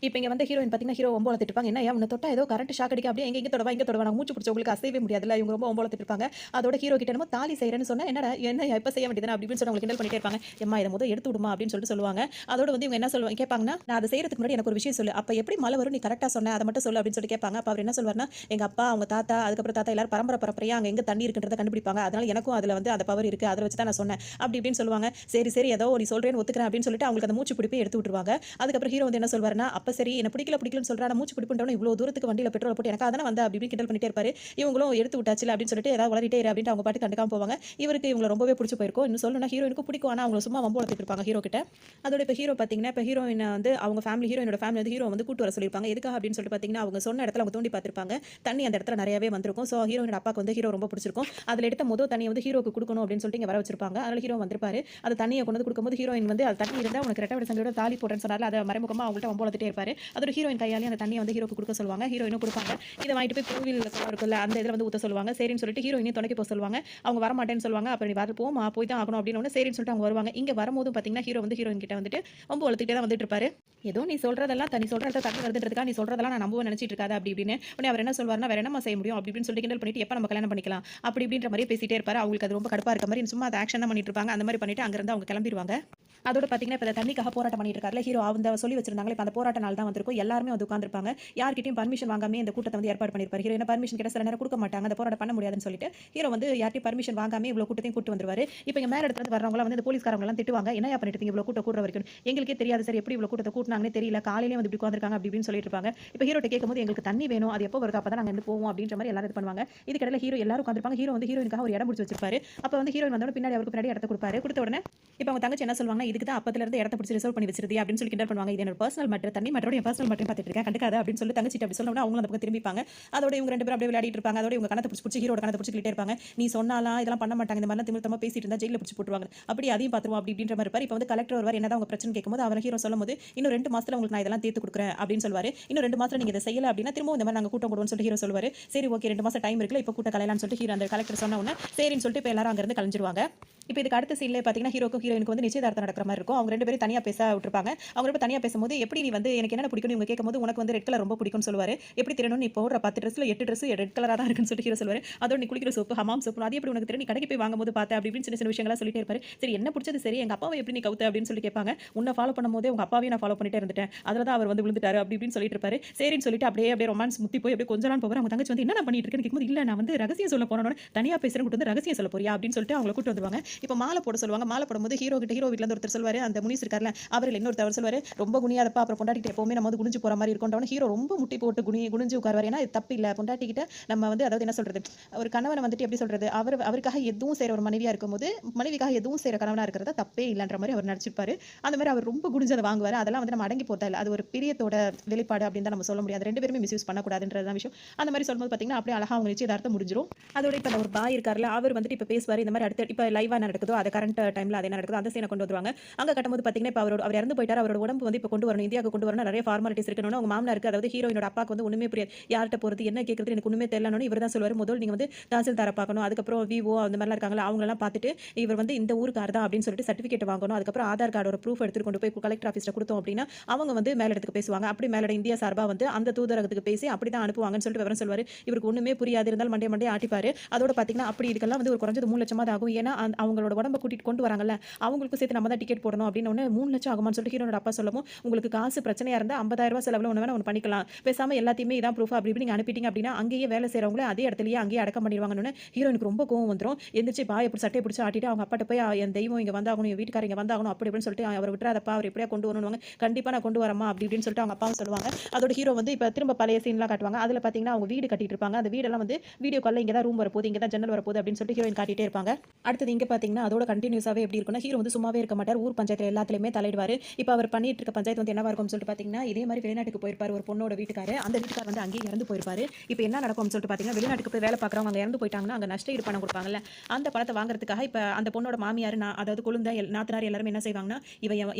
இப்ப இங்க வந்து ஹீரோயின் பாத்தீங்கன்னா ஹீரோ ஒம்போலத்திட்டு இருப்பாங்க. என்னய்யா உன்ன தொட்டா ஏதோ கரண்ட் ஷாக் அடிக்க அப்படியே எங்க இங்க தொடவா நான் மூச்சு பிடிச்சவங்களுக்கு அசையவே முடியாதுல்ல. இவங்க ரொம்ப ஒம்போலத்திட்டு இருப்பாங்க. அதோட ஹீரோ கிட்ட என்னமோ தாலி செய்றேன்னு சொன்னா என்னடா என்ன எப்ப செய்ய வேண்டியதுனா அப்படி இப்படின்னு சொல்லி அவங்க கிண்டல் பண்ணிட்டே இருப்பாங்க. எம்மா இத முதல்ல எடுத்து விடுமா அப்படின்னு சொல்லிட்டு சொல்லுவாங்க. அதோட வந்து இவங்க என்ன சொல்லுவாங்க கேட்பாங்கன்னா, நான் அதை செய்யறதுக்கு முன்னாடி எனக்கு ஒரு விஷயம் சொல்லு. அப்ப எப்படி மழை வரும் நீ கரெக்ட்டா சொன்ன அத மட்டும் சொல்லு அப்படின்னு சொல்லி கேட்பாங்க. அப்ப அவர் என்ன சொல்வாருன்னா, எங்க அப்பா, அவங்க தாத்தா, அதுக்கப்புறம் தாத்தா எல்லாரும் பரம்பரையா அங்க எங்க தண்ணி இருக்குன்றத கண்டுபிடிப்பாங்க. அதனால எனக்கும் அதுல வந்து அந்த பவர் இருக்கு. அத வச்சு தான் நான் சொன்னேன். அப்படி இப்படின்னு சொல்லுவாங்க. சரி ஏதோ நீ சொல்றேன்னு ஒத்துக்கிறேன் அப்படின்னு சொல்லிட்டு அவங்களுக்கு அந்த மூச்சு பிடிப்பை எடுத்து விட்டுருவாங்க. அதுக்கப்புறம் ஹீரோ வந்து என்ன சொல்வாருன்னா, அப்ப சரி என்ன பிடிக்கலன்னு சொல்றா நான் மூச்சு பிடிப்புன்றவன இவ்வளவு தூரத்துக்கு வண்டியில பெட்ரோல் போட்டு எனக்காக தானே வந்த அப்படி இப்படி கிண்டல் பண்ணிட்டே இருப்பாரு. இவங்களும் எடுத்து விட்டாச்சுல அப்படின்னு சொல்லிட்டு ஏதாவது வளரிட்டே இரு அப்படின்ட்டு அவங்க பாட்டு கண்டுக்காம போவாங்க. இவருக்கு இவங்களை ரொம்பவே பிடிச்சு போயிருக்கும். இன்னும் சொல்லணும்னா ஹீரோயினுக்கும் பிடிக்கும். ஆனா அவங்க சும்மா வம்பு வளர்த்துட்டு இருப்பாங்க ஹீரோ கிட்ட. அதோட இப்ப ஹீரோ பாத்தீங்கன்னா இப்ப ஹீரோயின் வந்து அவங்க ஹீரோயினோட ஃபேமிலி வந்து ஹீரோ வந்து கூட்டு வர சொல்லியிருப்பாங்க. எதுக்காக அப்படின்னு சொல்லிட்டு பாத்தீங்கன்னா அவங்க சொன்ன இடத்துல அவங்க தோண்டி பார்த்திருப்பாங்க. தண்ணி அந்த இடத்துல நிறையவே வந்திருக்கும். ஸோ ஹீரோயினோட அப்பாக்கு வந்து ஹீரோ ரொம்ப பிடிச்சிருக்கும். அதுல எடுத்த முதல் தண்ணியை வந்து ஹீரோக்கு கொடுக்கணும் அப்படின்னு சொல்லிட்டு இங்க வர வச்சிருப்பாங்க. அதனால ஹீரோ வந்திருப்பாரு. அந்த தண்ணியை கொண்டு வந்து கொடுக்கும்போது ஹீரோயின் வந்து அது தண்ணி இருந்தா உனக்கு ரெட்டை விட சங்கையோட தாலி போடுறேன்னு சொன்னால அதை மறைமுகமா அவங்கள்ட்ட வம்பு வளர்த்துட்டே இருப்பாங்க. இருப்பாரு. அதோட ஹீரோயின் கையாலே அந்த தண்ணியை வந்து ஹீரோக்கு கொடுக்க சொல்லுவாங்க. ஹீரோயினும் கொடுப்பாங்க. இதை வாங்கிட்டு போய் கோவிலில் குளம் இருக்குல்ல அந்த இதில் வந்து ஊற்ற சொல்லுவாங்க. சரின்னு சொல்லிட்டு ஹீரோயினையும் துணைக்கு போக சொல்லுவாங்க. அவங்க வர மாட்டேன்னு சொல்லுவாங்க. அப்புறம் நீ வர போமா போய் தான் ஆகணும் அப்படின்னு சரின்னு சொல்லிட்டு அவங்க வருவாங்க. இங்கே வரும்போதும் பார்த்தீங்கன்னா ஹீரோ வந்து ஹீரோயின் கிட்ட வந்துட்டு ரொம்ப வளர்த்துக்கிட்டே தான் வந்துட்டு இருப்பாரு. ஏதோ நீ சொல்றதெல்லாம் நீ சொல்றத தண்ணி வருதுன்றதுக்கா நீ சொல்றதெல்லாம் நான் நம்பவும் நினைச்சிட்டு இருக்காது அப்படி இப்படின்னு உடனே அவர் என்ன சொல்வாருன்னா வேற என்னமா செய்ய முடியும் அப்படி இப்படின்னு சொல்லிட்டு கிண்டல் பண்ணிட்டு எப்போ நம்ம கல்யாணம் பண்ணிக்கலாம் அப்படி இப்படின்ற மாதிரி பேசிட்டே இருப்பாரு. அவங்களுக்கு அது ரொம்ப கடுப்பா இருக்க மாதிரி சும்மா அதை ஆக்ஷன் தான் பண்ணிட்டு இருப்பாங்க. அந்த மாதிரி பண்ணிட்டு அங்கிருந்து அவங்க கிளம்பிடுவாங்க. அதோட பார்த்தீங்கன்னா இப்போ தண்ணிக்காக போராட்டம் பண்ணிட்டு இருக்காருல ஹீரோ அந்த சொல்லி வச்சிருந்தாங்களே இப்போ அந்த போராட்ட நாள் தான் வந்திருக்கும். எல்லாருமே வந்து உட்காந்துருப்பாங்க. யார்கிட்டயும் பர்மிஷன் வாங்காமே இந்த கூட்டத்தை வந்து ஏற்பாடு பண்ணிருப்பாரு. ஹீரோ என்ன பர்மிஷன் கிட்ட சில நேரம் கொடுக்க மாட்டாங்க. அந்த போராட்டம் பண்ண முடியாதுன்னு சொல்லிட்டு ஹீரோ வந்து யார்கிட்டயும் பர்மிஷன் வாங்காமே இவ்வளவு கூட்டத்தையும் கூட்டு வந்துருவாரு. இப்போ இங்க மேல இடத்துல இருந்து வரவங்க வந்து இந்த போலீஸ்காரங்க எல்லாம் திட்டுவாங்க. என்ன பண்ணிட்டு இருக்கீங்க இவ்வளவு கூட்ட வரைக்கும் எங்களுக்கே தெரியாது சார் எப்படி இவ்வளவு கூட்டத்தை கூட்டினாங்கன்னு தெரியல காலையிலே வந்து இப்படி உட்காந்துருக்காங்க அப்படி இப்படின்னு சொல்லிட்டு இருப்பாங்க. இப்போ ஹீரோட்ட கேட்கும்போது எங்களுக்கு தண்ணி வேணும் அது எப்போ வருது அப்பதான் நாங்க வந்து போவோம் அப்படின்ற மாதிரி எல்லாரும் இது பண்ணுவாங்க. இதுக்கடையில ஹீரோ எல்லாரும் உட்காந்துருப்பாங்க. ஹீரோ வந்து ஹீரோயினுக்காக ஒரு இடம் பிடிச்சி வச்சிருப்பாரு. அப்போ வந்து ஹீரோயின் வந்தோட பின்னாடி அவருக்கு பின்னாடி இடத்த கொடுப்பாரு. கொடுத்த உடனே இப்போ அவங்க தங்கச்சி என்ன சொல்லுவாங்க இதுக்கு தான் அப்பத்துல இருந்து இடத்த பிடிச்சி ரிசர்வ் பண்ணி வச்சிருது அப்படின்னு சொல்லி கிண்டல் பண்ணுவாங்க. இது என்னோட பர்சனல் மேட்டர் தண்ணி மேட்டரோட என் பர்சனல் மேட்டர் பார்த்துட்டு இருக்கேன் கண்டுக்காத அப்படின்னு சொல்லி தங்கச்சி அப்படி சொன்னா அவங்க அந்த பக்கம் திரும்பிப்பாங்க. அதோட இவங்க ரெண்டு பேரும் அப்படியே விளையாடிட்டு இருப்பாங்க. அதோட இவங்க கணத்தை பிடிச்சி ஹீரோட கணத்தை பிடிச்சிக்கிட்டே இருப்பாங்க. நீ சொன்னாலாம் இதெல்லாம் பண்ண மாட்டாங்க இந்த மாதிரிலாம் திமிர்த்தமா பேசிட்டு இருந்தா ஜெயில பிடிச்சி போட்டுருவாங்க அப்படி அதையும் பார்த்துருவோம் அப்படி இப்படின்ற மாதிரி இருப்பாரு. இப்போ வந்து கலெக்டர் வருவார் என்னதான் அவங்க பிரச்சனை கேட்கும்போது அவர் ஹீரோ சொல்லும்போது இன்னும் 2 மாசத்துல உங்களுக்கு நான் இதெல்லாம் தீர்த்து கொடுக்குறேன் அப்படின்னு சொல்லுவாரு. இன்னும் 2 மாசத்துல நீங்க இதை செய்யல அப்படின்னா திரும்ப இந்த மாதிரி நாங்க கூட்டம் போடுவோம்னு சொல்லி ஹீரோ சொல்லுவாரு. சரி ஓகே 2 மாசம் டைம் இருக்குல்ல இப்போ கூட்ட கலையலாம்னு சொல்லிட்டு ஹீரோ அந்த கலெக்டர் சொன்ன உடனே சரின்னு சொல்லிட்டு இப்போ எல்லாரும் அங்கிருந்து கலைஞ்சிருவாங்க. இப்போ இதுக்கு அடுத்த சீன்ல பார்த்தீங்கன்னா ஹீரோக்கும் ஹீரோயினுக்கு வந்து நிச்சயதார்த்தம் நடக்கிற மாதிரி இருக்கும். அவங்க 2 பேரும் தனியா பேச விட்டுருப்பாங்க. அவங்க ரெண்டு தனியா பேசும்போது எப்படி நீ வந்து எனக்கு என்ன பிடிக்கும் இவங்க கேட்கும்போது உனக்கு வந்து ரெட் கலர் ரொம்ப பிடிக்கும்னு சொல்லுவாரு. எப்படி தெரியணும் நீ போடுற 10 ட்ரெஸ்ல 8 ட்ரெஸ் ரெட் கலரா தான் இருக்குன்னு சொல்லிட்டு ஹீரோ சொல்லுவாரு. அதோட நீ குளிக்கிற சோப்பு ஹமாம் சோப்பு அது எப்படி உனக்கு தெரியும் நீ கடைக்கு போய் வாங்கும்போது பார்த்த அப்படி இப்படின்னு சின்ன சின்ன விஷயங்களா சொல்லிட்டே இருப்பாரு. சரி என்ன பிடிச்சது சரி எங்க அப்பாவை எப்படி நீ கவுத்த அப்படின்னு சொல்லி கேட்பாங்க. உன்னை ஃபாலோ பண்ணும்போதே உங்க அப்பாவையும் நான் ஃபாலோ பண்ணிட்டே இருந்துட்டேன் அதுல தான் அவர் வந்து விழுந்துட்டாரு அப்படி இப்படின்னு சொல்லிட்டு இருப்பாரு. சரின்னு சொல்லிட்டு அப்படியே ரொமான்ஸ் முத்தி போய் அப்படியே கொஞ்ச நாள் போகிற அவங்க தங்கச்சி வந்து என்ன பண்ணிட்டு இருக்கேன்னு கேட்கும்போது இல்ல நான் வந்து ரகசியம் சொல்ல போனோட தனியா பேசுறேன் வந்து ரகசியம் சொல்ல போறியா அப்படின்னு சொல்லிட்டு அவங்களை கூட்டு வந்துருவாங்க. இப்போ மாலை போட சொல்லுவாங்க. மாலை போடும்போது ஹீரோ வீட்ல இருந்து ஒருத்தர் சொல்வாரு அந்த முனிஸ் இருக்கார்ல அவர் இன்னொருத்தவர் சொல்வாரு ரொம்ப குனியாதப்பா அப்புறம் பொண்டாட்டிகிட்ட எப்பவுமே நம்ம வந்து குனிஞ்சு போற மாதிரி இருக்கும். ஹீரோ ரொம்ப முட்டி போட்டு குனிஞ்சு உட்காருவார். ஏன்னா இது தப்பு இல்ல பொண்டாட்டிகிட்ட நம்ம வந்து அதாவது என்ன சொல்றது ஒரு கணவனை வந்துட்டு எப்படி சொல்றது அவருக்காக எதுவும் செய்யற ஒரு மனைவியா இருக்கும்போது மனைவிக்காக எதுவும் செய்யற கணவனா இருக்கிறத தப்பே இல்லைன்ற மாதிரி அவர் நடிச்சிருப்பாரு. அந்த மாதிரி அவர் ரொம்ப குனிஞ்சு அதை வாங்குவாரு. அதெல்லாம் வந்து நம்ம அடங்கி போதா இல்லை அது ஒரு பிரியத்தோட வெளிப்பாடு அப்படின்னு தான் நம்ம சொல்ல முடியாது. 2 பேருமே மிஸ்யூஸ் பண்ணக்கூடாதுன்றதான் விஷயம். அந்த மாதிரி சொல்லும்போது பாத்தீங்கன்னா அப்படியே அழகா அவங்க நிச்சயதார்த்தம் முடிஞ்சிரும். அதோட இப்ப ஒரு பாய் இருக்காருல அவர் வந்துட்டு இப்ப பேசுவாரு. இந்த மாதிரி அடுத்து இப்ப லைவா நடக்குதோ அது கரண்ட் டைம்ல அது என்ன நடக்குதோ அந்த சீனை கொண்டு வருவாங்க. அங்க கட்டும்போது பாத்தீங்கன்னா இப்ப அவர் இறந்து போயிட்டாரு. அவரோட உடம்பு வந்து இப்ப கொண்டு வரணும் இந்தியாவுக்கு கொண்டு வரணும் நிறைய ஃபார்மாலிட்டிஸ் இருக்கணும். அவங்க மாமனாருக்கு அதாவது ஹீரோயினோட அப்பாக்கு வந்து ஒண்ணுமே புரியாது யார்கிட்ட போறது என்ன கேட்கறது எனக்கு ஒண்ணுமே தெரியலன்னு இவர் தான் சொல்லுவாரு. முதல் நீங்க வந்து தாசில்தாரை பார்க்கணும் அதுக்கப்புறம் விவோ அந்த மாதிரிலாம் இருக்காங்களா அவங்க எல்லாம் பார்த்துட்டு இவர் வந்து இந்த ஊருக்கார் தான் அப்படின்னு சொல்லிட்டு சர்டிஃபிகேட் வாங்கணும். அதுக்கப்புறம் ஆதார் கார்டோட ப்ரூஃப் எடுத்துட்டு கொண்டு போய் கலெக்டர் ஆஃபீஸ்ல கொடுத்தோம் அப்படின்னா அவங்க வந்து மேலிடத்துக்கு பேசுவாங்க. அப்படி மேலிட இந்தியா சார்பா வந்து அந்த தூதரகத்துக்கு பேசி அப்படி தான் அனுப்புவாங்கன்னு சொல்லிட்டு விவரம் சொல்வாரு. இவருக்கு ஒண்ணுமே புரியாது இருந்தாலும் மண்டே ஆட்டிப்பாரு. அதோட பாத்தீங்கன்னா அப்படி இதுக்கெல்லாம் வந்து ஒரு குறைஞ்சது 3 லட்சமா ஆகும். ஏன்னா அவங்களோட உடம்பை கூட்டிட்டு கொண்டு வராங்கல்ல அவங்களுக்கு சேர்த்து நம்ம தான் டிக்கெட் போடணும் அப்படின்னு 3 லட்சம் ஆகுமான்னு சொல்லிட்டு ஹீரோட அப்பா சொல்லவும் உங்களுக்கு காசு பிரச்சனையா இருந்தா 50,000 ரூபாய் செலவுல ஒண்ணு வேணா ஒன்று பண்ணிக்கலாம் பேசாம எல்லாத்தையுமே இதான் ப்ரூஃப் அப்படி இப்படி நீங்க அனுப்பிட்டீங்க அப்படின்னா அங்கேயே வேலை செய்யறவங்களே அதே இடத்துலயே அங்கேயே அடக்கம் பண்ணிடுவாங்கன்னு ஹீரோனுக்கு ரொம்ப கோவம் வந்துடும். எந்திரிச்சு பாய் எப்படி சட்டையை பிடிச்சி ஆட்டிட்டு அவங்க அப்பாட்ட போய் என் தெய்வம் இங்க வந்தாகணும் என் வீட்டுக்காரர் இங்க வந்தாகணும் அப்படி இப்படின்னு சொல்லிட்டு அவர் விட்டுறாதப்பா அவர் எப்படியா கொண்டு வரணுவாங்க. கண்டிப்பா நான் கொண்டு வரமா அப்படி இப்படின்னு சொல்லிட்டு அவங்க அப்பாவும் சொல்லுவாங்க. அதோட ஹீரோ வந்து இப்ப திரும்ப பழைய சீன்லாம் காட்டுவாங்க. அதுல பாத்தீங்கன்னா அவங்க வீடு கட்டிட்டு இருப்பாங்க. அந்த வீடெல்லாம் வந்து வீடியோ கால்ல இங்க தான் ரூம் வரப்போகுது இங்க தான் ஜன்னல் வரப்போகுது அப்படின்னு சொல்லிட்டு ஹீரோயின் காட்டிட்டே இருப்பாங்க. அடுத்தது இங்க பாத்தீங்கன்னா அதோட கண்டினியூஸாவே எப்படி இருக்குன்னா ஹீரோ வந்து சும்மாவே இருக்க மாட்டார். ஊர் பஞ்சாயத்துல எல்லாத்துலயுமே தலையிடுவாரு. இப்போ அவர் பண்ணிட்டு இருக்க பஞ்சாயத்து வந்து என்னவா இருக்கும்னு சொல்லிட்டு பாத்தீங்கன்னா இதே மாதிரி வெளிநாட்டுக்கு போயிருப்பாரு ஒரு பொண்ணோட வீட்டுக்காரு. அந்த வீட்டுக்கார் வந்து அங்கேயே இறந்து போயிருப்பாரு. இப்போ என்ன நடக்கும்னு சொல்லிட்டு பாத்தீங்கன்னா வெளிநாட்டுக்கு போய் வேலை பார்க்குறவங்க அங்க இறந்து போயிட்டாங்கன்னா அங்க நஷ்ட ஈடு பணம் கொடுப்பாங்கல்ல அந்த பணத்தை வாங்குறதுக்காக இப்போ அந்த பொண்ணோட மாமியார் அதாவது கொழுந்த நாத்தனார் எல்லாரும் என்ன செய்வாங்கன்னா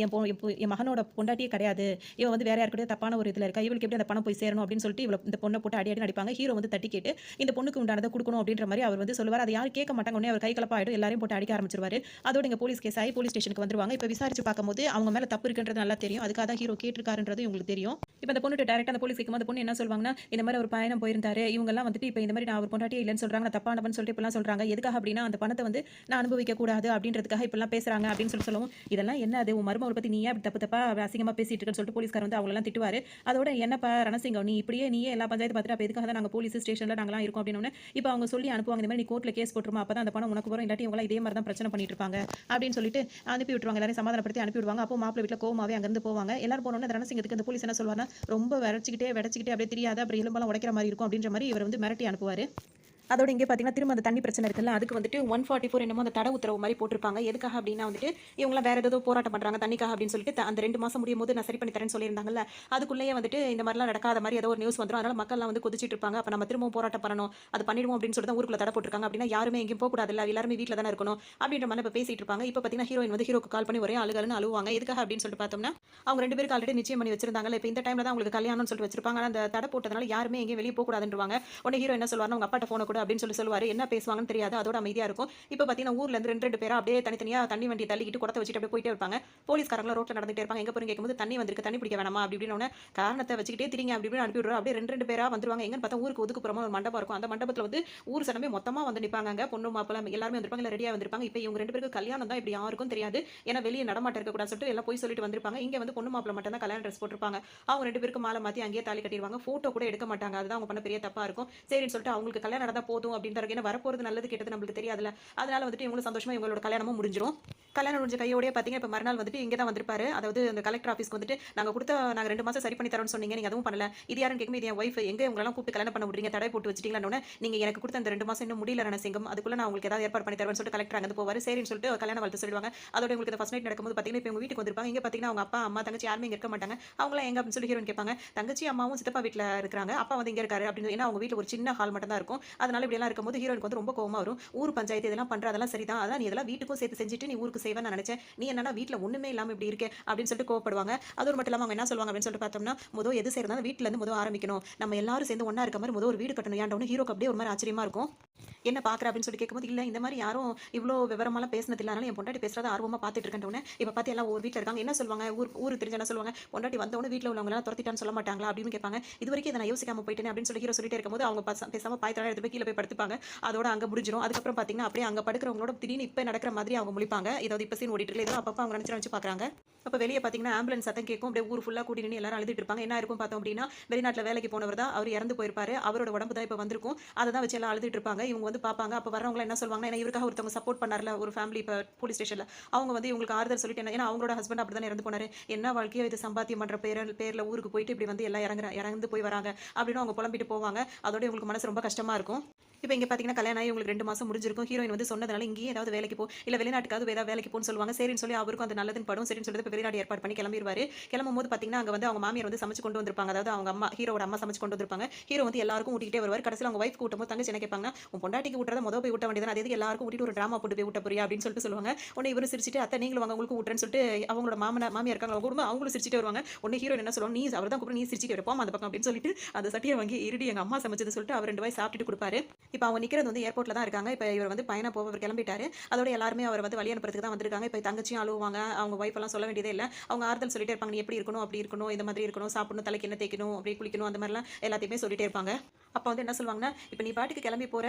என் மகனோட பொண்டாட்டியே கிடையாது இவன் வந்து வேற யாருக்கிட்டே தப்பான ஒரு இதுல இருக்கா இவளுக்கு எப்படி அந்த பணம் போய் சேரணும் அப்படின்னு சொல்லிட்டு இவளை இந்த பொண்ணை போட்டு அடி நடிப்பாங்க. ஹீரோ வந்து தட்டி கேட்டு இந்த பொண்ணுக்கு உண்டானதை கொடுக்கணும் அப்படின்ற மாதிரி அவர் வந்து சொல்லுவார். அதை யாரும் கேட்க மாட்டாங்க. உடனே அவர் கை கலப்பாயிடும் எல்லாரையும் போட்டு அடிக்க ஆரம்பிச்சிருவாரு. அதோட இங்க போலீஸ் கேஸ் ஆகி போலீஸ் ஸ்டேஷனுக்கு வந்துருவாங்க. இப்போ விசாரிச்சு பார்க்கும்போது அவங்க மேல தப்பு இருக்குன்றது நல்லா தெரியும். அதுக்காக தான் ஹீரோ கேட்டிருக்காருன்றது உங்களுக்கு தெரியும். இப்போ அந்த பொண்ணு டைரக்டா அந்த போலீஸ் கேட்கும்போது பொண்ணு என்ன சொல்வாங்கன்னா இந்த மாதிரி ஒரு பயணம் போயிருந்தாரு இவங்க எல்லாம் வந்துட்டு இப்போ இந்த மாதிரி நான் ஒரு பொண்டாட்டியே இல்லைன்னு சொல்றாங்க நான் தப்பானவன் சொல்லிட்டு இப்பெல்லாம் சொல்றாங்க எதுக்காக அப்படின்னா அந்த பணத்தை வந்து நான் அனுபவிக்க கூடாது அப்படின்றதுக்காக இப்பெல்லாம் பேசுறாங்க அப்படின்னு சொல்லுவோம். இதெல்லாம் என்ன அது உன் மருமகளை பத்தி நீயே அப்படி தப்பா அசிங்கமா பேசிட்டு இருக்கன்னு சொல்லிட்டு போலீஸ்கார் வந்து அவங்களெல்லாம் திட்டுவாரு. அதோட என்னப்பா ரணசிங்கம் நீ நீயே எல்லா பஞ்சாயத்து பார்த்துட்டு அப்போ எதுக்காக தான் நாங்கள் போலீஸ் ஸ்டேஷன்ல நாங்களாம் இருக்கோம் அப்படின்னு இப்போ அவங்க சொல்லி அனுப்புவாங்க இந்த மாதிரி நீ கோர்ட்ல கேஸ் போட்டுருமா அப்பதான் அந்த பணம் உனக்கு வரும் இல்லாட்டி இவங்க இதே மாதிரி தான் பிரச்சனை பண்ணிட்டு இருப்பாங்க அப்படின்னு சொல்லிட்டு அனுப்பி விட்டுருவாங்க. எல்லாரும் சமாதானப்படுத்தி அனுப்பி விடுவாங்க. அப்போ மாப்பிள்ளை வீட்டில் கோவமாவே அங்கிருந்து போவாங்க. எல்லாரும் போனோன்னு ரணசிங்கத்துக்கு அந்த போலீஸ் என்ன சொல்வாருன்னா ரொம்ப விடச்சிக்கிட்டே அப்படியே தெரியாத அப்புறம் எலும்பெல்லாம் உடைக்கிற மாதிரி இருக்கும் அப்படின்ற மாதிரி இவர் வந்து மிரட்டி அனுப்புவாரு. அதோட இங்கே பார்த்தீங்கன்னா திரும்ப அந்த தண்ணி பிரச்சனை இருக்குல்ல, அதுக்கு வந்துட்டு 144 என்னமோ அந்த தடை உத்தரவு மாதிரி போட்டிருப்பாங்க. எதுக்காக அப்படின்னா வந்துட்டு இவங்கலாம் வேற ஏதோ போராட்டம் பண்றாங்க தண்ணிக்காக அப்படின்னு சொல்லிட்டு அந்த 2 மாசம் முடியும்போது நான் சரி பண்ணி தரேன்னு சொல்லியிருந்தாங்கல்ல, அதுக்குள்ளேயே வந்துட்டு இந்த மாதிரிலாம் நடக்காத மாதிரி ஏதோ ஒரு நியூஸ் வந்துரும். அதனால மக்கள்லாம் வந்து கொதிச்சிட்டு இருப்பாங்க. அப்ப நம்ம திரும்பவும் போராட்டம் பண்ணணும். அது பண்ணிடுவோம் அப்படின்னு சொல்லிட்டு தான் ஊருக்குள்ள தடை போட்டிருக்காங்க. அப்படின்னா யாருமே எங்கேயும் போகக்கூடாதுல்ல, எல்லாருமே வீட்ல தானே இருக்கணும் அப்படின்ற மாதிரி இப்ப பேசிட்டு இருப்பாங்க. இப்ப பார்த்தீங்கன்னா ஹீரோயின் வந்து ஹீரோக்கு கால் பண்ணி ஒரே அழுகலன்னு அழுவாங்க. எதுக்காக அப்படின்னு சொல்லிட்டு பார்த்தோம்னா, அவங்க 2 பேருக்கு ஆல்ரெடி நிச்சயம் பண்ணி வச்சிருந்தாங்கல்ல. இப்ப இந்த டைம்ல தான் அவங்களுக்கு கல்யாணம்னு சொல்லிட்டு வச்சிருப்பாங்க. ஆனா அந்த தடை போட்டதுனால யாருமே எங்கேயும் வெளிய போகக்கூடாதுன்றுவாங்க. உடனே ஹீரோ என்ன சொல்லுவாருன்னா, உங்க அப்பாட்ட போன கொடு அப்படின்னு சொல்லுவாரு. என்ன பேசுவாங்கன்னு தெரியாது. அதோட அமைதியா இருக்கும். இப்ப பார்த்தீங்கன்னா ஊர்ல இருந்து 2 பேரா அப்படியே தனித்தனியா தண்ணி வண்டிய தள்ளிக்கிட்டு குடத்த வச்சுட்டு அப்படியே போயிட்டே இருப்பாங்க. போலீஸ்காரங்க ரோட்ல நடந்துட்டே இருப்பாங்க. எங்க போறீங்கன்னு கேட்கும்போது தண்ணி வந்திருக்கு, தண்ணி பிடிக்க வேணாமா அப்படி இப்படின்னு காரணத்தை வச்சுக்கிட்டே திரிங்க அப்படி இப்படின்னு அனுப்பி விடுறாரு. அப்படியே 2 பேரா வந்துருவாங்க. எங்கன்னு பார்த்தா ஊருக்கு ஒதுக்குப்புறமா ஒரு மண்டபம் இருக்கும். அந்த மண்டபத்துல வந்து ஊர் சனமே மொத்தமா வந்து நிப்பாங்க. பொண்ணு மாப்பிள்ளை எல்லாருமே வந்திருப்பாங்க. இல்ல ரெடியா வந்திருப்பாங்க. இப்ப இவங்க 2 பேருக்கு கல்யாணம் தான் இப்படி யாருக்கும் தெரியாது. ஏன்னா வெளிய நடமாட்டம் இருக்க கூடாதுன்னு சொல்லிட்டு எல்லாம் போய் சொல்லிட்டு வந்திருப்பாங்க. இங்க வந்து பொண்ணு மாப்பிள்ளை மட்டும் தான் கல்யாண ட்ரெஸ் போட்டிருப்பாங்க. அவங்க 2 பேருக்கு மாலை மாத்தி அங்கேயே தாலி கட்டிடுவாங்க. போட்டோ கூட எடுக்க மாட்டாங்க. அதுதான் அவங்க பண்ண பெரிய தப்பா இருக்கும். சரின்னு சொல்லிட்டு அவங்களுக்கு கல்யாணம் நடந்தா போதும் அப்படின்றது. ஏன்னா வரப்போறது நல்லது கெட்டது நம்மளுக்கு தெரியாதுல்ல. அதனால வந்துட்டு இவங்களும் சந்தோஷமா இவங்களோட கல்யாணமும் முடிஞ்சிரும். கல்யாணம் முடிஞ்ச கையோடயே பார்த்தீங்க இப்ப மறுநாள் வந்துட்டு இங்க தான் வந்திருப்பாரு. அதாவது அந்த கலெக்டர் ஆஃபீஸ்க்கு வந்துட்டு நாங்க 2 மாசம் சரி பண்ணி தரோம்னு சொன்னீங்க. நீங்க அதுவும் பண்ணல. இது யாருன்னு கேட்கும்போது இது என் ஒய்ஃப். எங்க உங்களெல்லாம் கூப்பிட்டு கல்யாணம் பண்ண விடுறீங்க? தடை போட்டு வச்சிட்டீங்களான்னு நீங்க எனக்கு கொடுத்த அந்த 2 மாசம் இன்னும் முடியல ரணசிங்கம். அதுக்குள்ள நான் உங்களுக்கு ஏதாவது ஏற்பாடு பண்ணி தருவேன்னு சொல்லிட்டு கலெக்டர் அங்க போவாரு. சரின்னு சொல்லிட்டு கல்யாண வாழ்த்து சொல்லிடுவாங்க. அதோட உங்களுக்கு இந்த ஃபர்ஸ்ட் நைட் நடக்கும்போது பார்த்தீங்கன்னா இப்ப இவங்க வீட்டுக்கு வந்திருப்பாங்க. இங்க பார்த்தீங்கன்னா அவங்க அப்பா, அம்மா, தங்கச்சி யாருமே இங்க இருக்க மாட்டாங்க. அவங்களாம் எங்க அப்படின்னு சொல்லி ஹீரோயின் கேட்பாங்க. தங்கச்சி அம்மாவும் சித்தப்பா வீட்ல இருக்காங்க. அப்பா வந்து இங்க இருக்காரு அப்படின்னு. ஏன்னா அவங்க வீட்ல ஒரு சின்ன ஹால் மட்டும் தான் இருக்கும். அதனால இப்படி எல்லாம் இருக்கும்போது ஹீரோயினுக்கு வந்து ரொம்ப கோவமா வரும். ஊர் பஞ்சாயத்து இதெல்லாம் பண்ற அதெல்லாம் சரிதான். அதான் நீ இதெல்லாம் வீட்டுக்கும் சேர்த்து செஞ்சுட்டு நீ ஊருக்கு செய்வேன்னு நான் நினைச்சேன். நீ என்னன்னா வீட்ல ஒண்ணுமே இல்லாம இப்படி இருக்கே அப்படின்னு சொல்லிட்டு கோவப்படுவாங்க. அதோட மட்டும் இல்லாம அவங்க என்ன சொல்லுவாங்க அப்படின்னு சொல்லிட்டு பார்த்தோம்னா, எது செய்யறதா வீட்ல இருந்து ஆரம்பிக்கணும். நம்ம எல்லாரும் சேர்ந்து ஒண்ணா இருக்க மாதிரி ஒரு வீடு கட்டணும். ஏன்டா ஹீரோக்கு அப்படியே ஒரு மாதிரி ஆச்சரியமா இருக்கும். என்ன பார்க்குற அப்படின்னு சொல்லி கேட்கும்போது, இல்ல இந்த மாதிரி யாரும் இவ்ளோ விவரமாலாம் பேசினது இல்ல. அதனால என் பொண்டாட்டி பேசுறத ஆர்வமா பார்த்துட்டு இருக்கேன்டோனே, இப்ப பார்த்து எல்லாம் ஒரு வீட்ல இருக்காங்க. என்ன சொல்லுவாங்க? ஊருக்கு தெரிஞ்சா என்ன சொல்லுவாங்க? பொண்டாட்டி வந்தவுடனே வீட்ல உள்ளவங்க எல்லாம் துரத்திட்டான்னு சொல்ல மாட்டாங்களா? அப்படின்னு கேட்பாங்க. இதுவரைக்கும் இத நான் யோசிக்காம போயிட்டேனே அப்படின்னு சொல்லி ஹீரோ சொல்லிட்டே இருக்கும்போது, அவங்க பேசாம பாயத்தெல்லாம் எடுத்து போய் கீழ போய் படுத்துப்பாங்க. அதோட அங்க முடிஞ்சிரும். அதுக்கப்புறம் பார்த்தீங்கன்னா, அப்படியே அங்க படுக்கிறவங்களோட திடீர்னு இப்ப நடக்கிற மாதிரி அவங்க முழிப்பாங்க. ஏதாவது இப்ப சீன் ஓடிட்டு இருக்கு. ஏதோ அப்பப்ப அவங்க நினைச்சு பார்க்குறாங்க. அப்ப வெளிய பார்த்தீங்கன்னா, ஆம்புலன்ஸ் சத்தம் கேட்கும். அப்படியே ஊர் ஃபுல்லா கூடி நின்னு எல்லாரும் அழுதுட்டு இருப்பாங்க. என்ன இருக்கும் பார்த்தோம் அப்படின்னா, வெளிநாட்டுல வேலைக்கு போனவர் தான். அவர் இறந்து போயிருப்பாரு. அவரோட உடம்பு தான் இப்ப வந்திருக்கும். அத தான் வச்சு எல்லாம் அழுதுட்டு இருப்பாங்க. இவங்க வந்து பார்ப்பாங்க. அப்ப வர்றவங்க என்ன சொல்வாங்கன்னா, ஏன்னா இவருக்காக ஒருத்தவங்க சப்போர்ட் பண்ணார்ல ஒரு ஃபேமிலி இப்ப போலீஸ் ஸ்டேஷன்ல. அவங்க வந்து இவங்களுக்கு ஆறுதல் சொல்லிட்டு ஏன்னா அவங்களோட ஹஸ்பண்ட் அப்படிதானே இறந்து போனாரு. என்ன வாழ்க்கையோ இது சம்பாத்தியம் பண்ற பேர்ல ஊருக்கு போயிட்டு இப்படி வந்து எல்லாம் இறந்து போய் வராங்க அப்படின்னு அவங்க புலம்பிட்டு போவாங்க. அதோட இவங்களுக்கு மனசு ரொம்ப கஷ்டமா இருக்கும். இப்ப இங்க பார்த்தீங்கன்னா, கல்யாணம் ஆகி உங்களுக்கு 2 மாசம் முடிஞ்சிருக்கும். ஹீரோயின் வந்து சொன்னதுனால இங்கேயே ஏதாவது வேலைக்கு போ, இல்ல வெளிநாட்டுக்காவது ஏதாவது வேலைக்கு போன்னு சொல்லுவாங்க. சரின்னு சொல்லி அவருக்கும் அது நல்லதுன்னு படும். சரின்னு சொல்லிட்டு இப்ப வெளிநாடு ஏற்பாடு பண்ணி கிளம்பிருவாரு. கிளம்பும்போது பார்த்தீங்கன்னா, அங்க வந்து அவங்க மாமியார் வந்து சமைச்சு கொண்டு வந்திருப்பாங்க. அதாவது அவங்க அம்மா ஹீரோவோட அம்மா சமைச்சு கொண்டு வந்திருப்பாங்க. ஹீரோ வந்து எல்லாருக்கும் ஊட்டிட்டே வருவாரு. கடைசில அவங்க வைஃப்க்கு ஊட்டும்போது தங்கச்சி என்ன கேட்பாங்கன்னா, உன் பொண்டாட்டிக்கு ஊட்டுறத போய் ஊட்ட வேண்டியது அது எதுக்கு எல்லாருக்கும் ஊட்டிட்டு ஒரு டிராமா போட்டு போய் ஊட்ட போறியா அப்படின்னு சொல்லிட்டு சொல்லுவாங்க. உடனே இவரு சிரிச்சிட்டு அத்தை நீங்களும் வாங்க உங்களுக்கு ஊட்டுறேன்னு சொல்லிட்டு அவங்களோட மாமியார் இருக்காங்க. அவங்க குடும்பம் அவங்களும் சிரிச்சிட்டே வருவாங்க. உடனே ஹீரோயின் என்ன சொல்லுவாங்க, நீ அவர் தான் கூப்பிட்டு நீ சிரிச்சிட்டு வர போமா அந்த பக்கம் அப்படின்னு சொல்லிட்டு அந்த சட்டியை வாங்கி இருடி எங்க அம்மா சமைச்சது சொல்லிட்டு அவர் 2 வாய் சாப்பிட்டுட்டு கொடுப்பாரு. இப்ப அவங்க நிக்கிறது வந்து ஏர்போர்ட்ல தான் இருக்காங்க. இப்ப இவர் வந்து பயணம் போக அவர் கிளம்பிட்டாரு. அதோட எல்லாருமே அவர் வந்து வழி அனுப்புறதுக்கு தான் வந்திருக்காங்க. இப்ப தங்கச்சியும் அழுவாங்க. அவங்க வைஃப் எல்லாம் சொல்ல வேண்டியதே இல்ல. அவங்க ஆறுதல் சொல்லிட்டே இருப்பாங்க. நீ எப்படி இருக்கணும், அப்படி இருக்கணும், இந்த மாதிரி இருக்கணும், சாப்பிடணும், தலைக்கு என்ன தேய்க்கணும், அப்படியே குளிக்கணும், அந்த மாதிரிலாம் எல்லாத்தையுமே சொல்லிட்டே இருப்பாங்க. அப்ப வந்து என்ன சொல்லுவாங்கன்னா, இப்ப நீ பாட்டுக்கு கிளம்பி போற,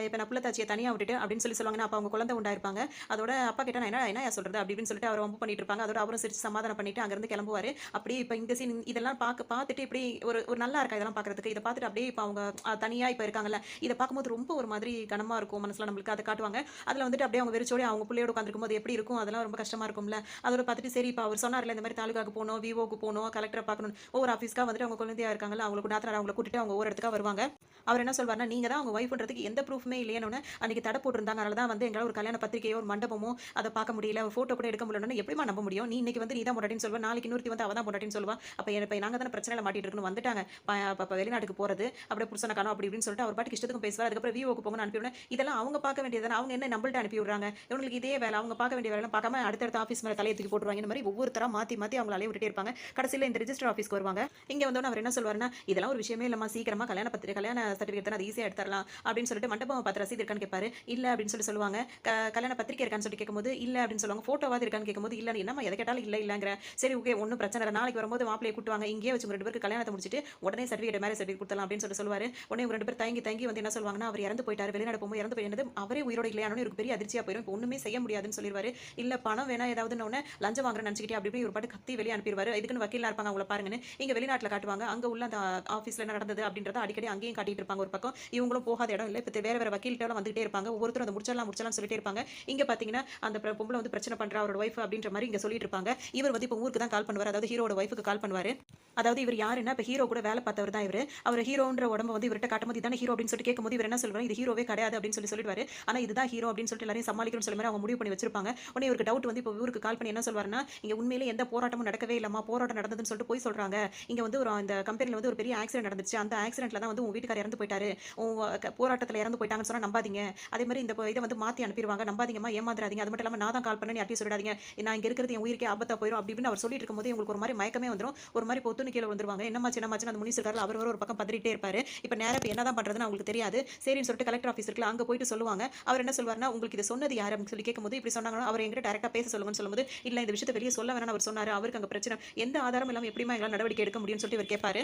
இப்ப நான் புள்ளத்தாச்சியை தனியா விட்டுட்டு அப்படின்னு சொல்லுவாங்கன்னா, அப்ப அவங்க குழந்தை உண்டாயிருப்பாங்க. அதோட அப்பா கிட்ட நான் என்ன சொல்றது அப்படின்னு சொல்லிட்டு அவர் வம்பு பண்ணிட்டு இருப்பாங்க. அதோட அவரும் சிரிச்சு சமாதானம் பண்ணிட்டு அங்கிருந்து கிளம்புவாரு. அப்படியே இப்ப இந்த சீன் இதெல்லாம் பார்த்துட்டு இப்படி ஒரு ஒரு நல்லா இருக்கா இதெல்லாம் பார்க்கறதுக்கு. இதை பார்த்துட்டு அப்படியே இப்ப அவங்க தனியா இப்ப இருக்காங்கல்ல, இதை பார்க்கும்போது ரொம்ப ஒரு மாதிரி கனமா இருக்கும் மனசுல நம்மளுக்கு. அதை காட்டுவாங்க. அதுல வந்துட்டு அப்படியே அவங்க வெறிச்சோடி அவங்க பிள்ளையோட உட்காந்துருக்கும் போது எப்படி இருக்கும், அதெல்லாம் ரொம்ப கஷ்டமா இருக்கும்ல. அதோட பார்த்துட்டு சரி இப்ப அவர் சொன்னார்ல இந்த மாதிரி தாலுகாக்கு போகணும், விஓக்கு போகணும், கலெக்டரை பார்க்கணும், ஒவ்வொரு ஆஃபீஸ்க்கா வந்துட்டு அவங்க குழந்தையா இருக்காங்கல்ல, அவங்களுக்கு நாத்தனார் அவங்களை கூட்டிட்டு அவங்க ஒவ்வொரு இடத்துக்கா வருவாங்க. அவர் என்ன சொல்வாருன்னா, நீங்க தான் அவங்க ஒய்ஃப்ன்றதுக்கு எந்த ப்ரூஃப்மே இல்லையேன்னு அன்னைக்கு தடை போட்டிருந்தாங்க. அதனால தான் வந்து எங்களால ஒரு கல்யாண பத்திரிகையோ ஒரு மண்டபமோ அதை பார்க்க முடியல, ஒரு போட்டோ கூட எடுக்க முடியலன்னு எப்படிமா நம்ப முடியும்? நீ இன்னைக்கு வந்து நீ தான் பொண்டாட்டின்னு சொல்லுவா, நாளைக்கு இன்னொருத்தி வந்து அவ தான் பொண்டாட்டின்னு சொல்லுவா. அப்ப இப்ப நாங்க தானே பிரச்சனையில மாட்டிட்டு இருக்கணும், வந்துட்டாங்க வெளிநாட்டுக்கு போறது அப்படியே புருஷனை காணோம் அப்படி இப்படின்னு சொல்லிட்டு அவர் பாட்டுக்கு இஷ்டத்துக்கும் பேசுவார். அதுக்கப்புறம் விஓக்கு போங்கன்னு அனுப்பிவிடுவேன். இதெல்லாம் அவங்க பார்க்க வேண்டியது அவங்க என்ன நம்மள்ட்ட அனுப்பி விடுறாங்க. இவங்களுக்கு இதே வேலை, அவங்க பார்க்க வேண்டிய வேலை பார்க்காம அடுத்தடுத்த ஆஃபீஸ் மேல தலையை தூக்கி போட்டுருவாங்க. இந்த மாதிரி ஒவ்வொருத்தரா மாத்தி மாத்தி அவங்களை அலைய விட்டுட்டே இருப்பாங்க. கடைசியில இந்த ரெஜிஸ்டர் ஆஃபீஸ்க்கு வருவாங்க. இங்க வந்தோன்னு அவர் என்ன சொல்வாருன்னா, இதெல்லாம் ஒரு விஷயமே இல்லம்மா, சீக்கிரமா கல்யாண சர்டிஃபிகேட் தானே, அது ஈஸியா எடுத்துடலாம் அப்படின்னு சொல்லிட்டு மண்டபம் பார்த்து ரசீது இருக்கான்னு கேட்பாரு. இல்ல அப்படின்னு சொல்லுவாங்க. கல்யாண பத்திரிக்கை இருக்கான்னு சொல்லி கேட்கும்போது இல்ல அப்படின்னு சொல்லுவாங்க. போட்டோவாது இருக்கான்னு கேட்கும்போது இல்ல, என்னம்மா எதை கேட்டாலும் இல்ல இல்லங்கிற. சரி ஓகே ஒன்றும் பிரச்சனை இல்லை, நாளைக்கு வரும்போது மாப்பிளையை கூட்டுவாங்க, இங்கேயே வச்சு 2 பேருக்கு கல்யாணத்தை முடிச்சிட்டு உடனே சர்டிஃபிகேட் மேரேஜ் சர்டிஃபிகேட் கொடுத்தலாம் அப்படின்னு சொல்லுவாரு. உடனே 2 பேர் தயங்கி வந்து என்ன சொல்லுவாங்கன்னா, அவர் இறந்து போயிட்டாரு, வெளிநாடு போகும்போது இறந்து போயிருந்தது, அவரே உயிரோட இல்லையானு ஒரு பெரிய அதிர்ச்சியா போயிடும். இப்போ ஒண்ணுமே செய்ய முடியாதுன்னு சொல்லிடுவாரு. இல்ல பணம் வேணா ஏதாவது லஞ்சம் வாங்குறேன்னு நினைச்சிக்கிட்டே அப்படி ஒரு பாட்டு கத்தி வெளியே அனுப்பிடுவாரு. இதுக்குன்னு வக்கீலா இருப்பாங்க அவங்கள பாருங்கன்னு. இங்க வெளிநாட்டுல காட்டுவாங்க. அங்க உள்ள அந்த ஆஃபீஸ்ல என்ன நடந்தது அப்படின்றத அடிக்கடி அங்கேயே வாழ்க்கையும் காட்டிட்டு இருப்பாங்க. ஒரு பக்கம் இவங்களும் போகாத இடம் இல்ல. இப்ப வேற வேற வக்கீல்கிட்ட வந்துகிட்டே இருப்பாங்க. ஒவ்வொருத்தரும் அதை முடிச்சிடலாம் சொல்லிட்டே இருப்பாங்க. இங்க பாத்தீங்கன்னா அந்த பொம்பளை வந்து பிரச்சனை பண்றா அவரோட ஒய்ஃப் அப்படின்ற மாதிரி இங்க சொல்லிட்டு இருப்பாங்க. இவர் வந்து இப்போ ஊருக்கு தான் கால் பண்ணுவார். அதாவது ஹீரோட ஒய்ஃபுக்கு கால் பண்ணுவாரு. அதாவது இவர் யாருன்னா இப்போ ஹீரோ கூட வேலை பார்த்தவர் தான் இவரு. அவர் ஹீரோன்ற உடம்ப வந்து இவர்கிட்ட காட்டும்போது இதானே ஹீரோ அப்படின்னு சொல்லிட்டு கேட்கும்போது இவர் என்ன சொல்றாரு, இது ஹீரோவே கிடையாது அப்படின்னு சொல்லிடுவாரு. ஆனா இதுதான் ஹீரோ அப்படின்னு சொல்லிட்டு எல்லாரையும் சமாளிக்கணும்னு சொல்லி மாதிரி அவங்க முடிவு பண்ணி வச்சிருப்பாங்க. உடனே இவருக்கு டவுட் வந்து இப்போ இவருக்கு கால் பண்ணி என்ன சொல்வாருன்னா, இங்க உண்மையிலே எந்த போராட்டமும் நடக்கவே இல்லம்மா, போராட்டம் நடந்ததுன்னு சொல்லிட்டு போய் சொல்றாங்க. இங்க வந்து ஒரு அந்த கம்பெனில வந்து ஒரு பெரிய ஆக்சிடென்ட் நடந்துச்சு. அந்த ஆக்சிடென்ட்ல தான் வந்து உங்க வீட்டுக்காரர் இறந்து போயிட்டாரு. போராட்டத்துல இறந்து போயிட்டாங்கன்னு சொன்னா நம்பாதீங்க. அதே மாதிரி இந்த இதை வந்து மாத்தி அனுப்பிடுவாங்க. நம்பாதீங்கம்மா, ஏமாந்துறாதீங்க. அது மட்டும் இல்லாம நான் தான் கால் பண்ணேன்னு யார்ட்டையும் சொல்லிடாதீங்க. நான் இங்க இருக்கிறது என் உயிருக்கே ஆபத்தா போயிடும் அப்படி இப்படின்னு அவர் சொல்லிட்டு இருக்கும்போது உங்களுக்கு ஒரு மாதிரி மயக்கமே வந்துடும். ஒரு மாதிரி பொத்துன்னு கீழே வந்துருவாங்க. என்னமாச்சு அந்த முனிஸ் இருக்காரு, அவர் ஒரு பக்கம் பதறிட்டே இருப்பாரு. இப்போ நேரா இப்போ என்னதான் பண்றதுன்னு அவங்களுக்கு தெரியாது. சரின்னு சொல்லிட்டு கலெக்டர் ஆஃபீஸ் இருக்குல்ல, அங்க போயிட்டு சொல்லுவாங்க. அவர் என்ன சொல்வாருன்னா, உங்களுக்கு இது சொன்னது யாரு அப்படின்னு சொல்லி கேட்கும்போது இப்படி சொன்னாங்கன்னா அவர் என்கிட்ட டைரக்டா பேச சொல்லுங்கன்னு சொல்லும்போது, இல்ல இந்த விஷயத்தை வெளியே சொல்ல வேணாம்னு அவர் சொன்னாரு. அவருக்கு அங்க பிரச்சனை, எந்த ஆதாரம் இல்லாம எப்படிமா எங்களால் நடவடிக்கை எடுக்க முடியும்னு சொல்லிட்டு இவர் கேட்பாரு.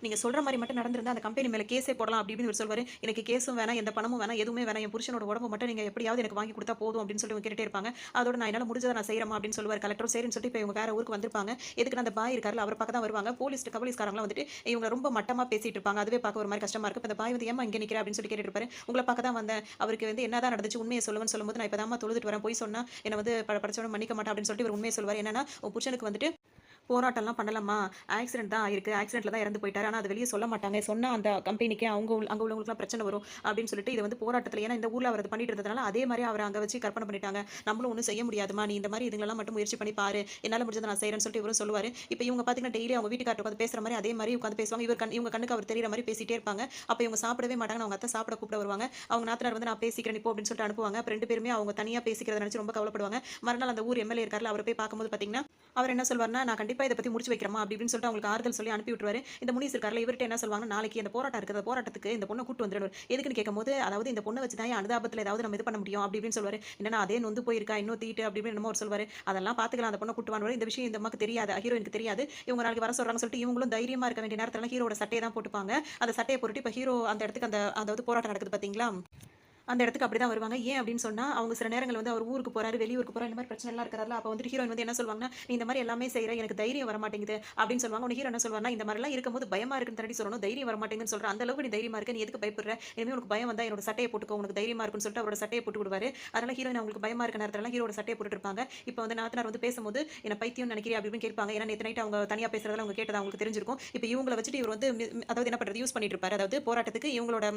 நீங்க சொல்ற மாதிரி மட்டும் நடந்திருந்தா அந்த கம்பெனி மேல கேஸே போடலாம் அப்படி இப்படின்னு இவர் சொல்வாரு. எனக்கு கேஸும் வேணாம், எந்த பணமும் வேணாம், எதுவுமே வேணாம், என் புருஷனோட உடம்பு மட்டும் நீங்க எப்படியாவது எனக்கு வாங்கி கொடுத்தா போதும் அப்படின்னு சொல்லி இவங்க கேட்டுட்டே இருப்பாங்க. அதோட நான் என்னால முடிஞ்சதை நான் செய்யறேமா அப்படின்னு சொல்லுவார் கலெக்டரும். சரின்னு சொல்லிட்டு இப்போ இவங்க வேற ஊருக்கு வந்திருப்பாங்க. எதுக்கு அந்த பாய் இருக்காருல அவர் பக்கம் தான் வருவாங்க. போலீஸ்காரங்களாம் வந்துட்டு இவங்க ரொம்ப மட்டமா பேசிட்டு இருப்பாங்க. அதுவே பார்க்க ஒரு மாதிரி கஷ்டமா இருக்கு. இந்த பாய் வந்து ஏமா இங்க நிக்கிற அப்படின்னு சொல்லி கேட்டுட்டு இருப்பாரு. உங்களை பார்க்க தான் வந்தேன், அவருக்கு வந்து என்னதான் நடந்துச்சு உண்மையை சொல்லுவேன்னு சொல்லும்போது நான் இப்பதாம்மா தொழுதுட்டு வரேன், போய் சொன்னா என்ன வந்து படிச்சவன மன்னிக்க மாட்டேன் அப்படின்னு சொல்லிட்டு இவர் உண்மையை சொல்வார். என்னன்னா உன் புருஷனுக்கு வந்துட்டு போராட்டம்லாம் பண்ணலாமா, ஆக்சிடென்ட் தான் ஆயிருக்கு, ஆக்சிடென்ட்ல தான் இறந்து போயிட்டாரு. ஆனால் அது வெளியே சொல்ல மாட்டாங்க, சொன்னா அந்த கம்பெனிக்கு அங்கே உள்ளவங்களுக்குலாம் பிரச்சனை வரும் அப்படின்னு சொல்லிட்டு இது வந்து போராட்டத்தில், ஏன்னா இந்த ஊரில் அவர் அது பண்ணிட்டு இருந்ததுனால அதே மாதிரி அவரை அங்கே வச்சு கற்பனை பண்ணிட்டாங்க. நம்மளும் ஒன்றும் செய்ய முடியாதுமா, நீ இந்த மாதிரி இதுங்களெல்லாம் மட்டும் முயற்சி பண்ணி பாரு, என்னால் முடிஞ்சதை நான் செய்கிறேன்னு சொல்லிட்டு இவரும் சொல்லுவார். இப்போ இவங்க பார்த்தீங்கன்னா டெய்லி அவங்க வீட்டுக்காரர் உட்காந்து பேசுகிற மாதிரி அதே மாதிரி உட்காந்து பேசுவாங்க. இவங்க கண்ணுக்கு அவர் தெரியிற மாதிரி பேசிட்டே இருப்பாங்க. அப்போ இவங்க சாப்பிடவே மாட்டாங்க. அவங்க அத்தை சாப்பிட கூப்பிட வருவாங்க. அவங்க நாத்தனார் வந்து நான் பேசிக்கிறேன் இப்போ அப்படின்னு சொல்லிட்டு அனுப்புவாங்க. அப்போ ரெண்டு பேருமே அவங்க தனியாக பேசிக்கிறத நினச்சி ரொம்ப கவலைப்படுவாங்க. மறுநாள் அந்த ஊர் எம்எல்ஏ இருக்கார்ல, அவரை போய் பார்க்கும்போது பார்த்தீங்கன்னா அவர் என்ன சொல்வார்னா, நான் கண்டிப்பாக இதை பற்றி முடிச்சு வைக்கிறேன் அப்படி இப்படின்னு சொல்லிட்டு அவங்களுக்கு ஆறுதல் சொல்லி அனுப்பி விட்டுருவாரு. இந்த முனிஸ் இருக்கார்ல, இவர்கிட்ட என்ன சொல்வாங்க, நாளைக்கு அந்த போராட்டம் இருக்குது, அந்த போராட்டத்துக்கு இந்த பொண்ணை கூட்டு வந்துடணும். எதுக்குன்னு கேட்கும்போது, அதாவது இந்த பொண்ணை வச்சு தான் அனுதாபத்தில் ஏதாவது நம்ம இது பண்ண முடியும் அப்படி இப்படின்னு சொல்வாரு. என்னன்னா அதே நொந்து போயிருக்கா, இன்னும் தீட்டு அப்படி இப்படின்னு அவர் சொல்வாரு. அதெல்லாம் பார்த்துக்கலாம், அந்த பொண்ணை கூட்டு வாங்க. இந்த விஷயம் இந்த அம்மாக்கு தெரியாது, ஹீரோயினுக்கு தெரியாது. இவங்க நாளைக்கு வர சொல்றாங்க சொல்லிட்டு இவங்களும் தைரியமா இருக்க வேண்டிய நேரத்துல ஹீரோட சட்டையை தான் போட்டுப்பாங்க. அந்த சட்டையை போட்டுட்டு இப்போ ஹீரோ அந்த இடத்துக்கு அதாவது போராட்டம் நடக்குது பார்த்தீங்களா, அந்த இடத்துக்கு அப்படிதான் வருவாங்க. ஏன் அப்படின்னு சொன்னா, அவங்க சில நேரங்கள் வந்து அவர் ஊருக்கு போறாரு, வெளியூருக்கு போறாரு, இந்த மாதிரி பிரச்சனை எல்லாம் இருக்கிறாருல, அப்போ வந்து ஹீரோயின் வந்து என்ன சொல்வாங்கன்னா, நீ இந்த மாதிரி எல்லாமே செய்யற, எனக்கு தைரியம் வர மாட்டேங்குது அப்படின்னு சொல்லுவாங்க. உனக்கு ஹீரோ என்ன சொல்வாருன்னா, இந்த மாதிரி எல்லாம் இருக்கும்போது பயமா இருக்குன்னு தட்டி சொல்லணும், தைரியம் வர மாட்டேங்குன்னு சொல்ற, அந்த அளவுக்கு நீ தைரியமா இருக்க, நீ எதுக்கு பயப்படுற, இனிமே உனக்கு பயம் வந்தா என்னோட சட்டையை போட்டுக்கோ, உனக்கு தைரியமா இருக்குன்னு சொல்லிட்டு அவரோட சட்டையை போட்டு விடுவாரு. அதனால ஹீரோயின் அவங்களுக்கு பயமா இருக்க நேரத்துல ஹீரோட சட்டையை போட்டுட்டு இருப்பாங்க. இப்போ வந்து நாத்தனார் வந்து பேசும்போது என்ன பைத்தியம் நினைக்கிறீ அப்படின்னு கேட்பாங்க. ஏன்னா நேற்று நைட் அவங்க தனியா பேசுறதுல அவங்க கேட்டது அவங்களுக்கு தெரிஞ்சிருக்கும். இப்போ இவங்களை வச்சுட்டு இவர் வந்து அதாவது என்ன பண்றது யூஸ் பண்ணிட்டு இருப்பாரு. அதாவது போராட்டத்துக்கு இவங்களோட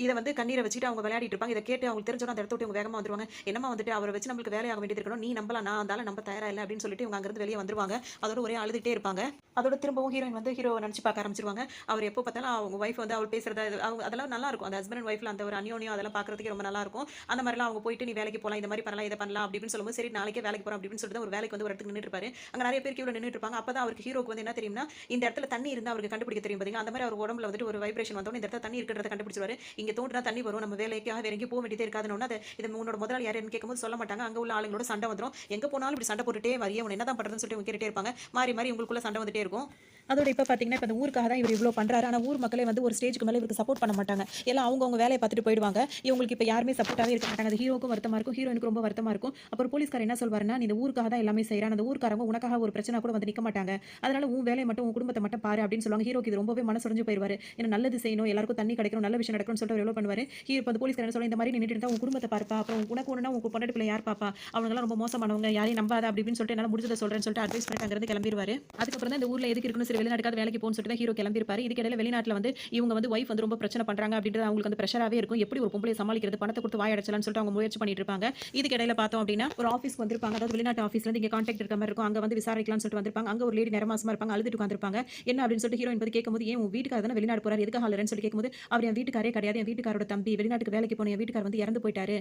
இதை வந்து கண்ணீரை வச்சுட்டு அவங்க விளையாடிட்டு இருப்பாங்க. இதை கேட்டு அவங்களுக்கு தெரிஞ்சோன்னா அந்த இடத்த விட்டு இவங்க வேகமாக வந்துருவாங்க. என்னமா வந்துட்டு அவரை வச்சு நம்மளுக்கு வேலையாக வேண்டியது இருக்கணும், நீ நம்பலாம், நான் அந்தால நம்ப தயாரா இல்லை அப்படின்னு சொல்லிட்டு இவங்க அங்கிருந்து வெளியே வந்துருவாங்க. அதோட ஒரே அழுதுகிட்டே இருப்பாங்க. அதோட திரும்பவும் ஹீரோயின் வந்து ஹீரோ நினச்சி பார்க்க ஆரம்பிச்சிருவாங்க. அவர் எப்போ பார்த்தாலும் அவங்க ஒய்ஃப் வந்து அவள் பேசுறது அவங்க அதெல்லாம் நல்லா இருக்கும். அந்த ஹஸ்பண்ட் அண்ட் ஒய்ஃப்ல அந்த ஒரு அந்யோன்யம் அதெல்லாம் பார்க்கறதுக்கு ரொம்ப நல்லா இருக்கும். அந்த மாதிரிலாம் அவங்க போயிட்டு நீ வேலைக்கு போகலாம், இந்த மாதிரி பண்ணலாம், இதை பண்ணலாம் அப்படின்னு சொல்லும்போது சரி நாளைக்கே வேலைக்கு போகிறோம் அப்படின்னு சொல்லிட்டு ஒரு வேலைக்கு வந்து ஒரு இடத்துக்கு நின்றுட்டு இருப்பாரு. அங்கே நிறைய பேருக்கு இவ்வளோ நின்றுட்டு இருப்பாங்க. அப்போ தான் அவருக்கு ஹீரோக்கு வந்து என்ன தெரியும்னா, இந்த இடத்துல தண்ணி இருந்தால் அவருக்கு கண்டுபிடிக்க தெரியும் பார்த்தீங்களா, அந்த மாதிரி அவர் உடம்புல வந்துட்டு ஒரு வைப்ரேஷன் வந்தோம் இந்த இடத்துல தண்ணி இருக்கிறத கண்டுபிடிச்சிருவாரு. இங்கே தோன்றுனா தண்ணி வரும், நம்ம வேலைக்காக வேற எங்கேயும் போக வேண்டியதே இருக்காதுன்னு அது இது உன்னோட முதலாளி யாருன்னு கேட்கும்போது சொல்ல மாட்டாங்க. அங்கே உள்ள ஆளுங்களோட சண்டை வந்துடும். எங்கே போனாலும் இப்படி சண்டை போட்டுட்டே வரையே உன்னை என்ன தான் பண்ணுறதுன்னு சொல்லிட்டு கேட்டுட்டே இருப்பாங்க. மாறி மாறி உங்களுக்குள்ள சண்டை வந்துட்டே இருக்கும். அதோட இப்போ பார்த்தீங்கன்னா இப்போ அந்த ஊருக்காக தான் இவர் இவ்வளோ பண்ணுறாரு. ஆனால் ஊர் மக்களே வந்து ஒரு ஸ்டேஜுக்கு மேலே இவருக்கு சப்போர்ட் பண்ண மாட்டாங்க. எல்லாம் அவங்க வேலையை பார்த்துட்டு போயிடுவாங்க. இவங்களுக்கு இப்போ யாருமே சப்போர்ட்டாகவே இருக்க மாட்டாங்க. அது ஹீரோக்கும் வருத்தமாக இருக்கும், ஹீரோயினுக்கு ரொம்ப வருத்தமாக இருக்கும். அப்புறம் போலீஸ்காரர் என்ன சொல்வாருன்னா, நீ இந்த ஊருக்காக தான் எல்லாமே செய்கிறான், அந்த ஊருக்காரங்க உனக்காக ஒரு பிரச்சனை கூட வந்து நிற்க மாட்டாங்க, அதனால உன் வேலையை மட்டும் உன் குடும்பத்தை மட்டும் பாரு அப்படின்னு சொல்லுவாங்க. ஹீரோக்கு இது ரொம்பவே மனசுடைஞ்சு போயிடுவாரு. ஏன்னா நல்லது செய்யணும், எல்லாருக்கும் தண்ணி கிடைக்கணும், நல்ல விஷயம் நடக்கணும்னு சொல்லிட்டு எவ்வளோ பண்ணுவார். ஹீரோ இப்போ போலீஸ்காரர் என்ன சொல்ல, இந்த மாதிரி நின்றுட்டு இருந்தா உன் குடும்பத்தை பார்ப்பா, அப்புறம் உனக்கு ஒன்றுனா உங்க பொண்டாட்டி பிள்ளை யார் பாப்பா, அவங்களாம் ரொம்ப மோசமானவங்க, யாரையும் நம்பாத அப்படின்னு சொல்லிட்டு என்னால் முடிஞ்சதை சொல்றேன்னு சொல்லிட்டு அட்வைஸ் பண்ணிட்டு அங்கிருந்து கிளம்பிடுவாரு. அதுக்கப்புறம் தான் இந்த ஊரில் எதுக்கு இருக்குன்னு சரி வெளிநாட்டுக்காக வேலைக்கு போகணும்னு சொல்லிட்டு ஹீரோ கிளம்பியிருப்பாரு. இதுக்கிடையில வெளிநாட்டில் வந்து இவங்க வந்து ஒய்ஃப் வந்து ரொம்ப பிரச்சனை பண்றாங்க அப்படின்றது அவங்களுக்கு வந்து பிரஷராகவே இருக்கும். எப்படி ஒரு பொம்பளை சமாளிக்கிறது, பணத்தை கொடுத்து வாய் அடைச்சலாம்னு சொல்லிட்டு அவங்க முயற்சி பண்ணிட்டு இருப்பாங்க. இதுக்கிடையில பார்த்தோம் அப்படின்னா ஒரு ஆஃபீஸ்க்கு வந்திருப்பாங்க. அதாவது வெளிநாட்டு ஆஃபீஸ்ல இருந்து இங்கே கான்டாக்ட் இருக்க மாதிரி இருக்கும். அங்கே வந்து விசாரிக்கலாம்னு சொல்லிட்டு வந்திருப்பாங்க. அங்கே ஒரு லேடி நிறமாசமா இருப்பாங்க, அழுதுட்டு உட்காந்துருப்பாங்க. என்ன அப்படின்னு சொல்லிட்டு ஹீரோயின் பத்தி கேட்கும்போது, ஏன் உன் வீட்டுக்காரர் தானே வெளிநாடு போறாரு, எதுக்காக அழுறேன்னு சொல்லி கேட்கும்போது, அவர் என் வீட்டுக்காரே கிடையாது, என் வீட்டுக்காரோட தம்பி, வெளிநாட்டுக்கு வேலைக்கு போன என் வீட்டுக்காரர் வந்து இறந்து போயிட்டாரு,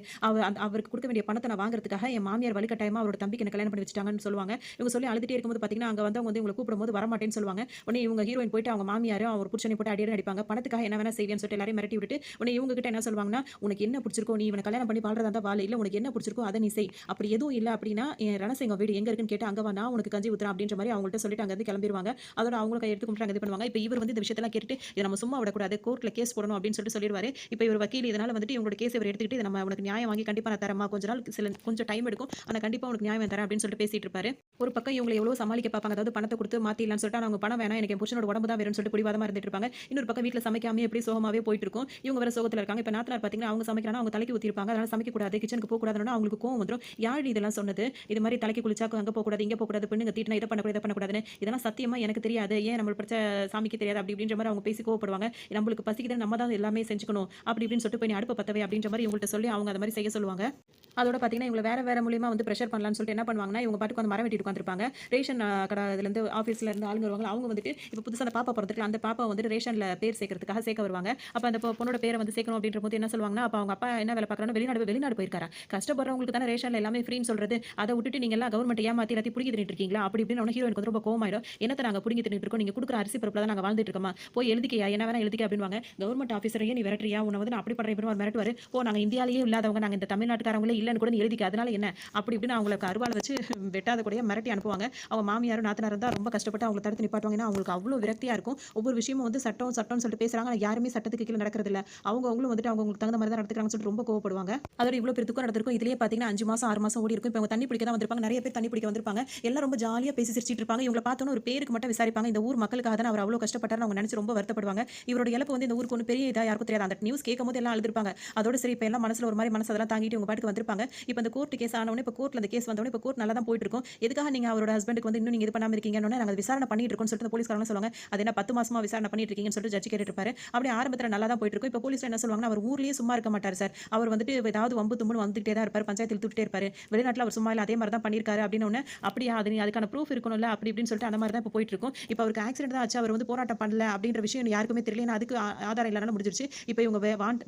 அவருக்கு கொடுக்க வேண்டிய பணத்தை நான் வாங்குறதுக்காக என் மாமியார் வலுக்கட்டாயமா அவரோட தம்பிக்கு என்ன கல்யாணம் பண்ணி வச்சுட்டாங்கன்னு சொல்லுவாங்க. இவங்க சொல்லி அழுதுட்டே இருக்கும்போது பார்த்தீங்கன்னா அங்கே வந்து அவங்க வந்து இவங்களை கூப்பிடும்போது வரமாட்டேன்னு சொல்லுவாங்க. உடனே இவங்க ஹீரோயின் போயிட்டு அவங்க மாமியாரும் அவர் புருஷனை போட்டு அடியே அடிப்பாங்க. பணத்துக்காக என்ன வேணா செய்வேன்னு சொல்லிட்டு எல்லாரையும் மிரட்டி விட்டுட்டு உடனே இவங்க கிட்ட என்ன சொல்லுவாங்கன்னா, உனக்கு என்ன பிடிச்சிருக்கோ நீ இவனை கல்யாணம் பண்ணி வாழ்றதா இருந்தா வாழ, இல்ல உனக்கு என்ன பிடிச்சிருக்கோ அதை நீ செய், அப்படி எதுவும் இல்லை அப்படின்னா என் ரணசிங்கம் வீடு எங்க இருக்குன்னு கேட்டு அங்கே வா, நான் உனக்கு கஞ்சி ஊத்துறேன் அப்படின்ற மாதிரி அவங்கள்ட்ட சொல்லிட்டு அங்கே கிளம்பிடுவாங்க. அதோட அவங்களும் கையெடுத்து கும்பிட்டு இது பண்ணுவாங்க. இப்போ இவர் வந்து இந்த விஷயத்தெல்லாம் கேட்டு இதை நம்ம சும்மா விடக்கூடாது, கோர்ட்ல கேஸ் போடணும் அப்படின்னு சொல்லிட்டு சொல்லிடுவாரு. இப்போ இவர் வக்கீல், இதனால வந்துட்டு இவங்களோட கேஸ் இவர் எடுத்துக்கிட்டு இதை நம்ம உனக்கு நியாயம் வாங்கி கண்டிப்பா நான் தரமா, கொஞ்ச நாள் கொஞ்சம் டைம் எடுக்கும், ஆனா கண்டிப்பா உனக்கு நியாயம் தரேன் அப்படின்னு சொல்லிட்டு பேசிட்டு இருப்பாரு. ஒரு பக்கம் இவங்களை எவ்வளவு சமாளிக்க பார்ப்பாங்க. அதாவது பணத்தை கொடுத்து மாத்திடலாம்னு சொல்லிட்டு அவங்க பணம் பணம் வேணாம், எனக்கு என் புருஷனோட உடம்பு தான் வேணும்னு சொல்லிட்டு பிடிவாதமா இருந்துட்டு இருப்பாங்க. இன்னொரு பக்கம் வீட்ல சமைக்காமயே எப்படி சோகமாவே போயிட்டு இருக்கும். இவங்க வேற சோகத்துல இருக்காங்க. இப்ப நாத்தனார் பாத்தீங்கன்னா, அவங்க சமைக்கிறாங்கன்னா அவங்க தலைக்கு ஊத்திருப்பாங்க. அதனால சமைக்கக்கூடாது, கிச்சனுக்கு போக்கூடாதுன்னா அவங்களுக்கு கோவம் வந்துரும். யாருடி இதெல்லாம் சொன்னது? இது மாரி தலைக்கு குளிச்சா அங்க போக்கூடாது, இங்க போக்கூடாது, பெண்ணுங்க தீட்டுனா இத பண்ணக்கூடாது, இத பண்ணக்கூடாதுன்னு. இதெல்லாம் சத்தியமா எனக்கு தெரியாது. ஏன் நம்மள படிச்ச சாமிக்கு தெரியாது அப்படி இப்படின்ற மாரி அவங்க பேசி கோவப்படுவாங்க. நம்மளுக்கு பசிக்குதுன்னு நம்ம தான் எல்லாமே செஞ்சுக்கணும். அப்படி இப்படின்னு சொல்லிட்டு போய் நீ அடுப்ப பத்த வை அப்படின்ற மாரி இவங்கள்ட்ட சொல்லி அவங்க அத மாரி செய்ய சொல்லுவாங்க. அதோட பார்த்தீங்கன்னா, இவங்கள வேற வேற மூலியமா வந்து பிரஷர் பண்ணலான்னு சொல்லிட்டு என்ன பண்ணுவாங்கன்னா, இவங்க பாட்டுக்கு வந்து மரம் வெட்டிட்டு உட்காந்துருப்பாங்க. ரேஷன் கடை இதுலேருந்து ஆஃபீஸ்ல இருந்து ஆளுங்க வருவாங்க. அவங்க வந்துட்டு இப்போ புதுசா அந்த பாப்பா பொறந்திருக்கு. அந்த பாப்பா வந்துட்டு ரேஷன்ல பேர் சேர்க்கறதுக்காக சேர்க்க வருவாங்க. அப்ப அந்த பொண்ணோட பேர வந்து சேர்க்கணும் அப்படின்றபோது என்ன சொல்லுவாங்கன்னா, அப்ப அவங்க அப்பா என்ன வேலை பார்க்குறாங்கன்னா, வெளிநாடு போயிருக்காரா. கஷ்டப்படுறவங்களுக்கு தானே ரேஷன்ல எல்லாமே ஃப்ரீன்னு சொல்றது. அத விட்டுட்டு நீங்க எல்லாம் கவர்மெண்ட் ஏமாத்தி எல்லாத்தையும் புடுங்கி தின்னுட்டு இருக்கீங்களா? அப்படி இப்படின்னு உடனே ஹீரோயினுக்கு வந்து ரொம்ப கோவமாயிடும். என்னத்த நாங்க புடுங்கி தின்னுட்டு இருக்கோம். நீங்க குடுக்குற அரிசி பருப்புல தான் நாங்க வாழ்ந்துட்டு இருக்கோமா? போய் எழுதிக்கயா, என்ன வேணா எழுதிக்க அப்படின்னுவாங்க. கவர்மெண்ட் ஆஃபீஸரையே நீ விரட்டுறியா? உன்ன வந்து நான் அப்படி பண்றேன் இப்படின்னு மிரட்டுவாரு. ஓ நாங்க இந்தியாலயே இல்லாதவங்க, நாங்க இந்த தமிழ்நாட்டுக்காரங்களே இல்லன்னு கூட நீ எழுதிக்க. அதனால என்ன? அப்படி இப்படின்னு அவங்களுக்கு அருவாள் வச்சு வெட்டாத கூடயே மிரட்டி அனுப்புவாங்க. அவங்க மாமியாரும் நாத்தனாரும் தான் ரொம்ப கஷ்டப்பட்டு அவங்கள தடுத்து நிப்பாட்டுவாங்க. ஏன்னா அவங்களுக்கு அவ்வளோ விரக்தியா இருக்கும். ஒவ்வொரு விஷயமும் வந்து சட்டம் சட்டம்னு சொல்லிட்டு பேசுறாங்க. ஆனா யாருமே சட்டத்துக்கு கீழ நடக்கிறது இல்ல. அவங்களும் வந்துட்டு அவங்களுக்கு தகுந்த மாதிரி தான் நடந்துக்கிறாங்கன்னு சொல்லிட்டு ரொம்ப கோவப்படுவாங்க. அதோட இவ்வளோ பெரிய துக்கம் நடந்திருக்கும். இதுலயே பார்த்தீங்கன்னா 5 மாசம் 6 மாசம் ஓடி இருக்கும். இப்ப அவங்க தண்ணி பிடிக்க தான் வந்திருப்பாங்க. நிறைய பேர் தண்ணி பிடிக்க வந்திருப்பாங்க. எல்லாம் ரொம்ப ஜாலியா பேசி சிரிச்சிட்டு இருப்பாங்க. இவங்கள பார்த்தோன்னே ஒரு பேருக்கு மட்டும் விசாரிப்பாங்க. இந்த ஊர் மக்களுக்காக தான் அவர் அவ்வளோ கஷ்டப்பட்டாருன்னு அவங்க நினைச்சு ரொம்ப வருத்தப்படுவாங்க. இவரோட இழப்பு வந்து இந்த ஊருக்கு ஒன்றும் பெரிய இதா யாருக்கும் தெரியாது. அந்த நியூஸ் கேட்கும்போது எல்லாம் அழுதுருப்பாங்க. அதோட சரி இப்ப எல்லாம் மனசுல ஒரு மாதிரி மனசு அதெல்லாம் தாங்கிட்டு இவங்க பாட்டுக்கு வந்திருப்பாங்க. இப்ப இந்த கோர்ட் கேஸ் ஆனவொடனே இப்ப கோர்ட்ல அந்த கேஸ் வந்தவொடனே இப்ப கோர்ட் நல்லா தான் போயிட்டு இருக்கும். எதுக்காக நீங்க அவரோட ஹஸ்பண்டுக்கு வந்து இன்னும் நீங்க இது பண்ணாம இருக்கீங்கன்னு நாங்க விசாரணை பண்ணிட்டு இருக்கோம்னு சொல்லிட்டு போலீஸ்காரங்க சொல்லுவாங்க. அது என்ன 10 மாசமா விசாரணை பண்ணிட்டு இருக்கீங்கன்னு சொல்லிட்டு ஜட்ஜ் கேட்டுட்டு இருப்பாரு. அப்படியே ஆரம்பத்துல நல்லா தான் போயிட்டு இருக்கும். இப்ப போலீஸ்ல என்ன சொல்லுவாங்கன்னா, அவர் ஊர்லயே சும்மா இருக்க மாட்டாரு சார். அவர் வந்துட்டு ஏதாவது வம்பு தும்புன்னு வந்துட்டே தான் இருப்பாரு. பஞ்சாயத்துல தூக்கிட்டே இருப்பாரு. வெளிநாட்டுல அவர் சும்மா இல்ல அதே மாதிரி தான் பண்ணிருக்காரு அப்படின்னு ஒண்ணு. அப்படியா அதுக்கான ப்ரூஃப் இருக்கணும்ல அப்படி இப்படின்னு சொல்லிட்டு அந்த மாதிரி தான் இப்ப போயிட்டு இருக்கும். இப்ப அவருக்கு ஆக்சிடென்ட் தான் ஆச்சு. அவர் வந்து போராட்டம் பண்ணல அப்படின்ற விஷயம் யாருக்குமே தெரியல. ஏன்னா அதுக்கு ஆதாரம் இல்லனால முடிஞ்சிருச்சு. இப்ப இவங்க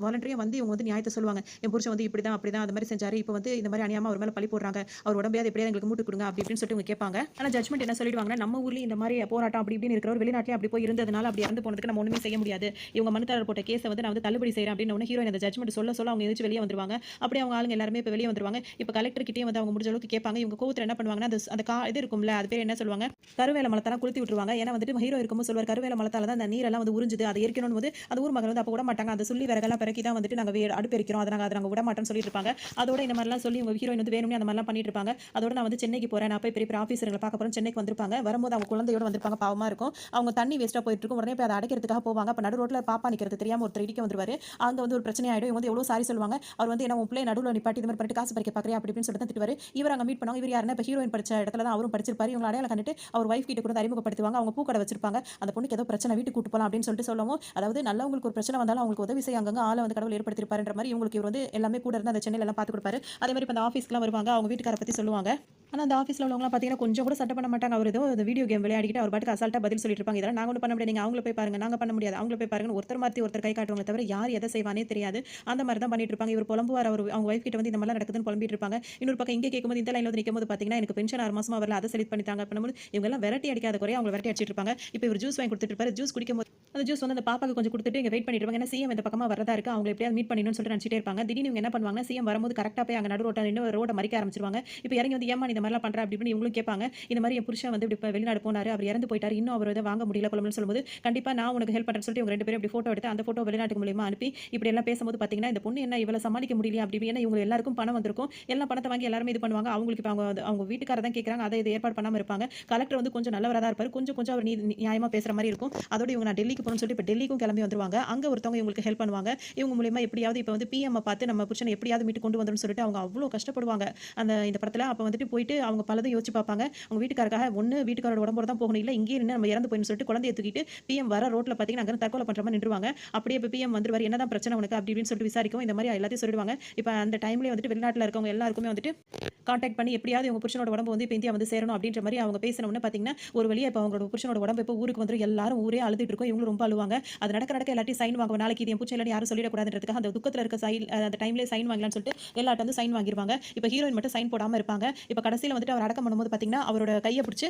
வாலண்டரியா வந்து இவங்க வந்து நியாயத்தை சொல்லுவாங்க. என் புருஷன் வந்து இப்படிதான் அப்படிதான் அந்த மாதிரி செஞ்சாரு. இப்ப வந்து இந்த மாதிரி அநியாயமா அவர் மேல பழி போடுறாங்க. அவர் உடம்பையாவது எப்படியாவது எங்களுக்கு மூட்டு கொடுங்க அப்படி இப்படின்னு சொல்லிட்டு இவங்க கேட்பாங்க. ஆனா ஜட்ஜ்மெண்ட் என்ன சொல்லிடுவாங்கன்னா, நம்ம ஊர்லயும் இந்த மாதிரி போராட்டம் அப்படி இப்படின்னு இருக்கிறவர் வெளிநாட்டிலே அப்படி போய் இருந்ததுனால அப்படி இறந்து போனதுக்கு நம்ம ஒண்ணுமே செய்ய முடியாது. இவங்க மனுதாரர் போட்ட கேஸை வந்து நான் வந்து தள்ளுபடி செய்யறேன் அப்படின்னு உடனே ஹீரோயின் அந்த ஜட்ஜ்மெண்ட் சொல்ல அவங்க எந்திரிச்சு வெளியே வந்துருவாங்க. அப்படியே அவங்க ஆளுங்க எல்லாருமே இப்ப வெளியே வந்துருவாங்க. இப்ப கலெக்டர் கிட்டே வந்து அவங்க முடிஞ்ச அளவுக்கு கேட்பாங்க. இவங்க கோவத்துல என்ன பண்ணுவாங்கன்னா, அந்த இது இருக்கும்ல அது பேர் என்ன சொல்லுவாங்க, கருவேல மலத்தெல்லாம் கொளுத்தி விட்டுருவாங்க. ஏன்னா வந்துட்டு ஹீரோ இருக்கும்போது சொல்வார், கருவேல மலத்தால தான் அந்த நீரெல்லாம் வந்து உறிஞ்சுது, அதை எரிக்கணும்னு போது அந்த ஊர் மக்கள் வந்து அப்ப விட மாட்டாங்க. அந்த சொல்லி விறகெல்லாம் பிறக்கி தான் வந்துட்டு நாங்க அடுப்பு எரிக்கிறோம், அதை நாங்க விட மாட்டோம்னு சொல்லிட்டு இருப்பாங்க. அதோட இந்த மாதிரிலாம் சொல்லி உங்க ஹீரோயின் வந்து வேணும்னே அந்த மாதிரிலாம் பண்ணிட்டு இருப்பாங்க. அதோட நான் வந்து சென்னைக்கு போறேன், நான் போய் பெரிய பெரிய ஆஃபீஸர்களை பார்க்க போறேன் சென்னைக்கு வந்திருப்பாங்க. வரும்போது அவங்க குழந்தையோட வந்திருப்பாங்க. பாவமா இருக்கும். அவங்க தண்ணி வேஸ்டா போயிட்டு இருக்கும். உடனே போய் அதை அடைக்கிறதுக்காக போவாங்க. அப்ப நடு ரோட்ல பாப்பா நிக்கிறது தெரியாம ஒருத்தர் இடிக்க வந்துருவாரு. அங்க வந்து ஒரு பிரச்சனை ஆயிடும். இவங்க வந்து எவ்வளவு சாரி சொல்லுவாங்க. அவர் வந்து என்ன உன் பிள்ளை நடுவுல நிப்பாட்டி இந்த மாதிரி பண்ணிட்டு காசு பறிக்க பாக்குறியா அப்படி இப்படின்னு சொல்லிட்டு திட்டுவாரு. இவர் அங்க மீட் பண்ணுவாங்க. இவர் யாருன்னா இப்ப ஹீரோயின் படிச்ச இடத்துல தான் அவரும் படிச்சிருப்பாரு. இவங்க அடையாளம் கண்டுட்டு அவர் வைஃப் கிட்ட கூட அறிமுகப்படுத்துவாங்க. அவங்க பூக்கடை வச்சிருப்பாங்க. அந்த பொண்ணுக்கு ஏதோ பிரச்சனை வீட்டுக்கு கூட்டு போலாம் அப்படின்னு சொல்லிட்டு சொல்லவும், அதாவது நல்லவங்களுக்கு ஒரு பிரச்சனை வந்தாலும் அவங்களுக்கு உதவி செய்ய அங்கங்க ஆளை வந்து கடவுள் ஏற்படுத்திருப்பாருன்ற மாதிரி இவங்களுக்கு இவர் வந்து எல்லாமே கூட இருந்து அந்த சென்னையில எல்லாம் பார்த்து கொடுப்பாரு. அதே மாதிரி இப்ப அந்த ஆஃபீஸ்க்குலாம் வருவாங்க. அவங்க வீட்டுக்கார பத்தி சொல்லுவாங்க. ஆனா அந்த ஆஃபீஸ்ல உள்ளவங்கலாம் பார்த்தீங்கன்னா கொஞ்சம் கூட சட்டை பண்ண மாட்டாங்க. அவர் ஏதோ அந்த வீடியோ கேம் விளையாடிக்கிட்டு அவர் பாட்டுக்கு அசால்ட்டா பதில் சொல்லிட்டு இருப்பாங்க. இதெல்லாம் நாங்க ஒண்ணும் பண்ண முடியாது. நீங்க அவங்கள போய் பாருங்க. நாங்க பண்ண முடியாது. அவங்கள போய் பாருங்கன்னு ஒருத்தர் மாத்தி ஒருத்தர் கை காட்டுவாங்களே தவிர யார் எதை செய்வானே தெரியாது. அந்த மாதிரி தான் பண்ணிட்டு இருப்பாங்க. இவர் புலம்புவார். அவங்க வைஃப் கிட்ட வந்து இந்த மாதிரிலாம் நடக்குதுன்னு புலம்பிட்டு இருப்பாங்க. இன்னொரு பக்கம் இங்கே கேட்கும்போது இந்த லைன்ல வந்து நிக்கும்போது பார்த்தீங்கன்னா எனக்கு பென்ஷன் 6 மாசமா வரல, அதை செலக்ட் பண்ணிட்டாங்க பண்ணும்போது இவங்க எல்லாம் விரட்டி அடிக்காத குறைய அவங்க விரட்டி அடிச்சிட்டு இருப்பாங்க. இப்போ இவர் ஜூஸ் வாங்கி கொடுத்துட்டு இருப்பாரு. ஜூஸ் குடிக்கும்போது அந்த ஜூஸ் வந்து அந்த பாப்பாக்கு கொஞ்சம் கொடுத்துட்டு இங்க வெயிட் பண்ணிட்டு இருப்பாங்க. ஏன்னா சிஎம் இந்த பக்கமா வரதா இருக்கு. அவங்க எப்படியாவது மீட் பண்ணணும்னு சொல்லிட்டு நினைச்சிட்டே இருப்பாங்க. திடீர்னு இவங்க என்ன பண்ணுவாங்கன்னா, சிஎம் வரும்போது கரெக்டா போய் அங்க நடு ரோட்ல நின்னு ரோட மறிக்க ஆரம்பிச்சிருவாங்க. இப்போ இறங்கி வந்து ஏமா நீ இந்த மாதிரிலாம் பண்ற அப்படி இப்படின்னு இவங்களும் கேட்பாங்க. இந்த மாதிரி என் புருஷன் வந்து இப்படி வெளிநாடு போனாரு, அவர் இறந்து போயிட்டாரு, இன்னும் அவர் இதை வாங்க முடியல குழம்புன்னு சொல்லும்போது கண்டிப்பா நான் உனக்கு ஹெல்ப் பண்றேன்னு சொல்லிட்டு இவங்க ரெண்டு பேரும் இப்படி போட்டோ எடுத்து அந்த போட்டோ வெளிநாட்டுக்கு மூலியமா அனுப்பி இப்படி எல்லாம் பேசும்போது பாத்தீங்கன்னா இந்த பொண்ணு என்ன இவளை சமாளிக்க முடியல அப்படி ஏன்னா இவங்க எல்லாருக்கும் பணம் வந்திருக்கும். எல்லா பணத்தை வாங்கி எல்லாருமே இது பண்ணுவாங்க. அவங்களுக்கு அவங்க வீட்டுக்காரர் தான் கேட்கறாங்க. அதை இது ஏற்பாடு பண்ணாம இருப்பாங்க. கலெக்டர் வந்து கொஞ்சம் நல்லவரா தான் இருப்பாரு. கொஞ்சம் அவர் நியாயமா பேசுற மாதிரி இருக்கும். அதோட இவங்க நான் டெல்லிக்கு போறேன்னு சொல்லிட்டு இப்ப டெல்லிக்கும் கிளம்பி வந்துருவாங்க. அங்க ஒருத்தவங்க இவங்களுக்கு ஹெல்ப் பண்ணுவாங்க. இவங்க மூலியமா எப்படியாவது இப்ப வந்து பிஎம் பார்த்து நம்ம புருஷனை எப்படியாவது மீட்டு கொண்டு வந்துரும் சொல்லிட்டு அவங்க அவ்வளவு கஷ்டப்படுவாங்க இந்த படத்துல. அப்ப வந்துட்டு போயிட்டு அவங்க பலதும் யோசிச்சு பார்ப்பாங்க. அவங்க வீட்டுக்காரக்காக ஒண்ணு வீட்டுக்காரோட உடம்போட தான் போகணும், இல்ல இங்கே நின்று நம்ம இறந்து போயின்னு சொல்லிட்டு குழந்தையை தூக்கிட்டு பிஎம் வர ரோட்ல பாத்தீங்கன்னா அங்க தற்கொலை பண்ற மாதிரி நின்றுவாங்க. அப்படியே இப்ப பிஎம் வந்துருவாரு. என்னதான் பிரச்சனை உனக்கு அப்படி இப்படின்னு சொல்லிட்டு விசாரிக்கும். இந்த மாதிரி எல்லாத்தையும் சொல்லிடுவாங்க. இப்ப அந்த டைம்லயே வந்துட்டு வெளிநாட்டுல இருக்கவங்க எல்லாருக்குமே வந்துட்டு கான்டாக்ட் பண்ணி எப்படியாவது இவங்க புருஷனோட உடம்பு வந்து இப்ப இந்தியா வந்து சேரணும் அப்படின்ற மாதிரி அவங்க பேசணும்னு பாத்தீங்கன்னா ஒரு வழியா இப்ப அவங்களோட புருஷனோட உடம்பு இப்ப ஊருக்கு வந்து எல்லாரும் ஊரே அழுதுட்டு இருக்கும். இவங்க ரொம்ப அழுவாங்க. அது நடக்க எல்லாத்தையும் சைன் வாங்குவாங்க. நாளைக்கு இது என் புருஷன் இல்ல யாரும் சொல்லிடக்கூடாதுன்றதுக்காக அந்த துக்கத்துல இருக்க அந்த டைம்லயே சைன் வாங்கலாம்னு சொல்லிட்டு எல்லாட்ட வந்து சைன் வாங்கிடுவாங்க. இப்ப ஹீரோயின் மட்டும் சைன் போடாம இருப்பாங்க. இப்ப கடைசியில வந்துட்டு அவர் அடக்கம் பண்ணும்போது பாத்தீங்கன்னா அவரோட கையை பிடிச்சு,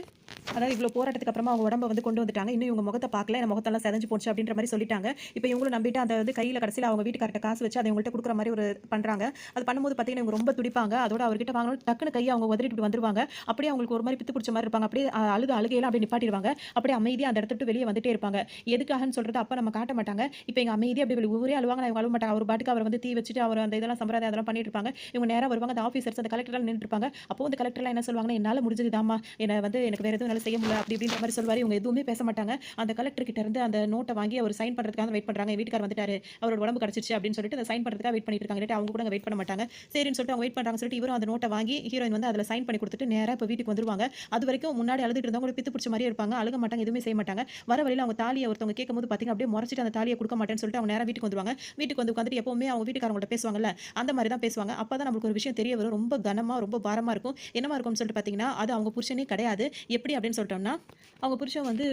அதாவது இவ்வளவு போராட்டத்துக்கு அப்புறமா அவங்க உடம்ப வந்து கொண்டு வந்துட்டாங்க. இன்னும் இவங்க முகத்தை பார்க்கல, முகத்தெல்லாம் செதஞ்சு போச்சு அப்படின்ற மாதிரி சொல்லிட்டாங்க. இப்ப இவங்களும் நம்பிட்டு அந்த வந்து கையில கடைசியில அவங்க வீட்டுக்காரட்ட காசு வச்சு அதை இவங்கள்ட்ட கொடுக்குற மாதிரி ஒரு பண்றாங்க. அது பண்ணும்போது பாத்தீங்கன்னா இவங்க ரொம்ப துடிப்பாங்க. அதோட அவர்கிட்ட வாங்கணும் டக்குனு கையை அவங்க உதறிட்டு இப்படி வந்துருவாங்க. அப்படியே அவங்களுக்கு ஒரு மாதிரி பித்து பிடிச்ச மாதிரி இருப்பாங்க. அப்படியே அழுகையெல்லாம் அப்படியே நிப்பாட்டிடுவாங்க. அப்படியே அமைதியா அந்த இடத்த விட்டு வெளியே வந்துட்டே இருப்பாங்க. எதுக்காகன்னு சொல்றது அப்ப நம்ம காட்ட மாட்டாங்க. இப்ப எங்க அமைதியா அப்படி ஊரே அழுவாங்க. இவங்க அழுவ மாட்டாங்க. அவர் பாட்டுக்கு அவர் வந்து தீ வச்சுட்டு அவர் அந்த இதெல்லாம் சம்பிரதாயம் அதெல்லாம் பண்ணிட்டு இருப்பாங்க. இவங்க நேரா வருவாங்க. அந்த ஆபீசர்ஸ் அந்த கலெக்டர் எல்லாம் நின்றுட்டு இருப்பாங்க. அப்போ அந்த கலெக்டர் எல்லாம் என்ன சொல்லுவாங்கன்னா, என்னால முடிஞ்சது தாமா, என்ன வந்து எனக்கு வேற எதுவும் என்னால செய்ய முடியல அப்படி இப்படின்ற மாதிரி சொல்வாரு. இவங்க எதுவுமே பேச மாட்டாங்க. அந்த கலெக்டர் கிட்ட இருந்து அந்த நோட்ட வாங்கி அவர் சைன் பண்றதுக்காக வெயிட் பண்றாங்க. என் வீட்டுக்காரர் வந்துட்டாரு. அவரோட உடம்பு கிடைச்சிருச்சு அப்படின்னு சொல்லிட்டு அந்த சைன் பண்றதுக்காக வெயிட் பண்ணிட்டு இருக்காங்க. இல்லாட்டி அவங்க கூட வெயிட் பண்ண மாட்டாங்க. சரின்னு சொல்லிட்டு அவங்க வெயிட் பண்றாங்கன்னு சொல்லிட்டு இவரும் அந்த நோட்ட வாங்கி ஹீரோயின் வந்து அதுல சைன் பண்ணி கொடுத்துட்டு நேரா இப்ப வீட்டுக்கு வந்துருவாங்க. அது வரைக்கும் முன்னாடி அழுதுட்டு இருந்தவங்க பித்து பிடிச்ச மாதிரியே இருப்பாங்க. அழுக மாட்டாங்க, எதுவுமே செய்ய மாட்டாங்க. வர வழியில அவங்க தாலியை ஒருத்தவங்க கேட்கும்போது பாத்தீங்க அப்படியே முறைச்சிட்டு அந்த தாலியை கொடுக்க மாட்டேன்னு சொல்லிட்டு அவங்க நேரா வீட்டுக்கு வந்துருவாங்க. வீட்டுக்கு வந்து உட்காந்துட்டு எப்பவுமே அவங்க வீட்டுக்காரங்கள்ட்ட பேசுவாங்கல்ல, அந்த மாதிரி தான் பேசுவாங்க. அப்பதான் நம்மளுக்கு ஒரு விஷயம் தெரிய வரும். ரொம்ப கனமா, ரொம்ப பாரமா இருக்கும். என்னவா இருக்கும்னு சொல்லிட்டு பாத்தீங்கன்னா, அது அவங்க புருஷனே கிடையாது. எப்படி அப்படின்னு சொல்லிட்டோம்னா, அவங்க புருஷன் வந்து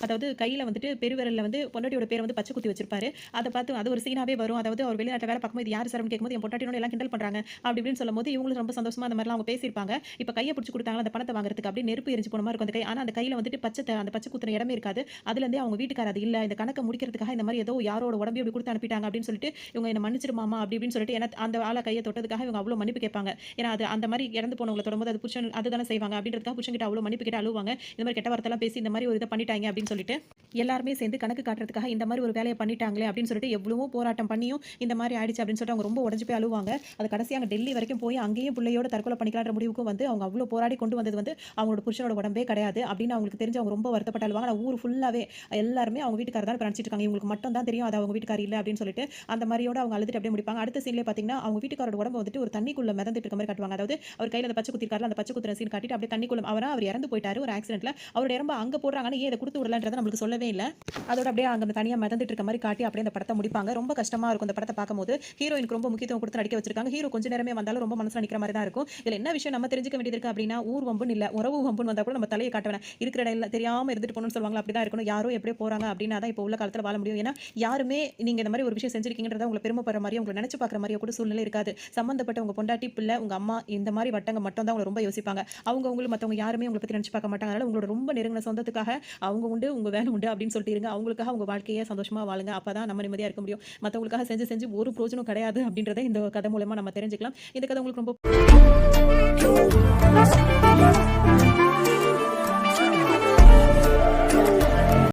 அதாவது கையில வந்துட்டு பெருவிரல்ல வந்து பொண்டாட்டியோட பேரை வந்து பச்சை குத்தி வச்சிருப்பாரு. அத பார்த்து அது ஒரு சீனாவே வரும். அதாவது அவர் வெளிநாட்டுல வேலை பார்க்கும்போது இது யாரு சார்ன்னு கேட்கும்போது என் பொண்டாட்டியோட எல்லாம் கிண்டல் பண்றாங்க. அப்படி இப்படின்னு சொல்லும்போது இவங்களும் ரொம்ப சந்தோஷமா அந்த மாதிரிலாம் அவங்க பேசியிருப்பாங்க. இப்ப கைய பிடிச்சு குடுத்தாங்கல்ல அந்த பணத்த வாங்குறதுக்கு அப்படியே நெருப்பு எரிஞ்சு போன மாரி இருக்கும் அந்த கை. ஆனா அந்த கையில வந்துட்டு அந்த பச்சை குத்துன இடமே இருக்காது. அதுலேருந்தே அவங்க வீட்டுக்காரர் அது இல்ல. இந்த கணக்க முடிக்கிறதுக்காக இந்த மாரி ஏதோ யாரோட உடம்பையும் இப்படி குடுத்து அனுப்பிட்டாங்க அப்படின்னு சொல்லிட்டு இவங்க என்ன மன்னிச்சிரு மாமா அப்படி இப்படின்னு சொல்லிட்டு ஏன்னா அந்த ஆள கைய தொட்டதுக்காக இவங்க அவ்வளோ மன்னிப்பு கேட்பாங்க. ஏன்னா அது அந்த மாரி இறந்து போனவங்கள தொடும்போது அது புருஷன் அதுதானே செய்வாங்க அப்படின்றதுக்காக புருஷன் கிட்ட அவ்வளோ மன்னிப்பு கேட்டு அழுவாங்க. இந்த மாரி கெட்ட வார்த்தைலாம் பேசி இந்த மாரி ஒரு இத பண்ணிட்டாங்க அப்படின்னு சொல்லிட்டு எல்லாருமே சேர்ந்து கணக்கு காட்டுறதுக்காக இந்த மாரி ஒரு வேலைய பண்ணிட்டாங்களே அப்படின்னு சொல்லிட்டு எவ்வளவோ போராட்டம் பண்ணியும் இந்த மாரி ஆயிடுச்சு அப்படின்னு சொல்லிட்டு அவங்க ரொம்ப உடைஞ்சு போய் அழுவாங்க. அது கடைசியா அங்க டெல்லி வரைக்கும் போய் அங்கேயும் பிள்ளையோட தற்கொலை பண்ணிக்கலான்ற முடிவுக்கும் வந்து அவங்க அவ்வளோ போராடி கொண்டு வந்தது வந்து அவங்களோட புருஷனோட உடம்பே கிடையாது அப்படின்னு அவங்களுக்கு தெரிஞ்சு அவங்க ரொம்ப வருத்தப்பட்டு அழுவாங்க. ஆனா ஊர் ஃபுல்லாவே எல்லாருமே அவங்க வீட்டுக்காரர் தான் நினைச்சிட்டு இருக்காங்க. இவங்களுக்கு மட்டும் தான் தெரியும் அது அவங்க வீட்டுக்காரர் இல்ல அப்படின்னு சொல்லிட்டு அந்த மாரியோட அவங்க அழுதுட்டு அப்படியே முடிப்பாங்க. அடுத்த சீன்லயே பாத்தீங்கன்னா அவங்க வீட்டுக்காரோட உடம்பு வந்துட்டு ஒரு தண்ணிக்குள்ள மிதந்துட்டு இருக்க மாதிரி காட்டுவாங்க. அதாவது அவர் கையில அந்த பச்சை குத்திருக்காருல அந்த பச்சை குத்துற சீன் காட்டிட்டு அப்படியே தண்ணிக்குள்ள அவர் இறந்து போயிட்டாரு ஒரு ஆக்சிடென்ட்ல. அவரோட இறம்ப அங்க போடுறாங்கன்னு ஏன் இதை கொடுத்து விடலன்றதை நம்மளுக்கு சொல்லவே இல்லை. அதோட அப்படியே அங்க தனியா மிதந்துட்டு இருக்க மாதிரி காட்டி அப்படியே அந்த படத்தை முடிப்பாங்க. ரொம்ப கஷ்டமா இருக்கும் இந்த படத்தை பார்க்கும்போது. ஹீரோயினுக்கு ரொம்ப முக்கியத்துவம் கொடுத்து நடிக்க வச்சிருக்காங்க. ஹீரோ கொஞ்ச நேரமே வந்தாலும் ரொம்ப மனசுல நிக்கிற மாதிரி தான் இருக்கும். இதுல என்ன விஷயம் நம்ம தெரிஞ்சுக்க வேண்டியது இருக்கு அப்படின்னா ஊர் வம்புன்னு இல்ல உறவு வம்புன்னு வந்தா கூட நம்ம தலையை காட்ட வேணாம். இருக்கிற இடம் இல்ல தெரியாம இருந்துட்டு போகணும்னு சொல்லுவாங்க. அப்படிதான் இருக்கணும். யாரோ எப்படியே போறாங்க அப்படின்னா தான் இப்போ உள்ள காலத்துல வாழ முடியும். ஏன்னா யாருமே நீங்க இந்த மாதிரி ஒரு விஷயம் செஞ்சிருக்கீங்கன்றத உங்களை பெருமைப்படுற மாதிரியும் உங்களை நினைச்சு பார்க்குற மாதிரியோ கூட சூழ்நிலை இருக்காது. சம்பந்தப்பட்ட உங்க பொண்டாட்டி பிள்ளை உங்க அம்மா இந்த மாதிரி வட்டங்க மட்டும் தான் உங்களை ரொம்ப யோசிப்பாங்க. உங்களுக்கு மற்றவங்க யாருமே உங்களை பத்தி நினைச்சு பார்க்க மாட்டாங்க. அதனால உங்களோட ரொம்ப நெருங்கின சொந்தத்துக்காக அவங்க உண்டு உங்க வேலை உண்டு அப்படின்னு சொல்லிட்டு இருங்க. அவங்களுக்காக உங்க வாழ்க்கையை சந்தோஷமா வாழுங்க. அப்பதான் நம்ம நிம்மதியா இருக்க முடியும். மற்றவங்களுக்காக செஞ்சு செஞ்சு ஒரு பிரோஜனம் கிடையாது அப்படின்றத இந்த கதை மூலமா நம்ம தெரிஞ்சுக்கலாம். இந்த கதை உங்களுக்கு ரொம்ப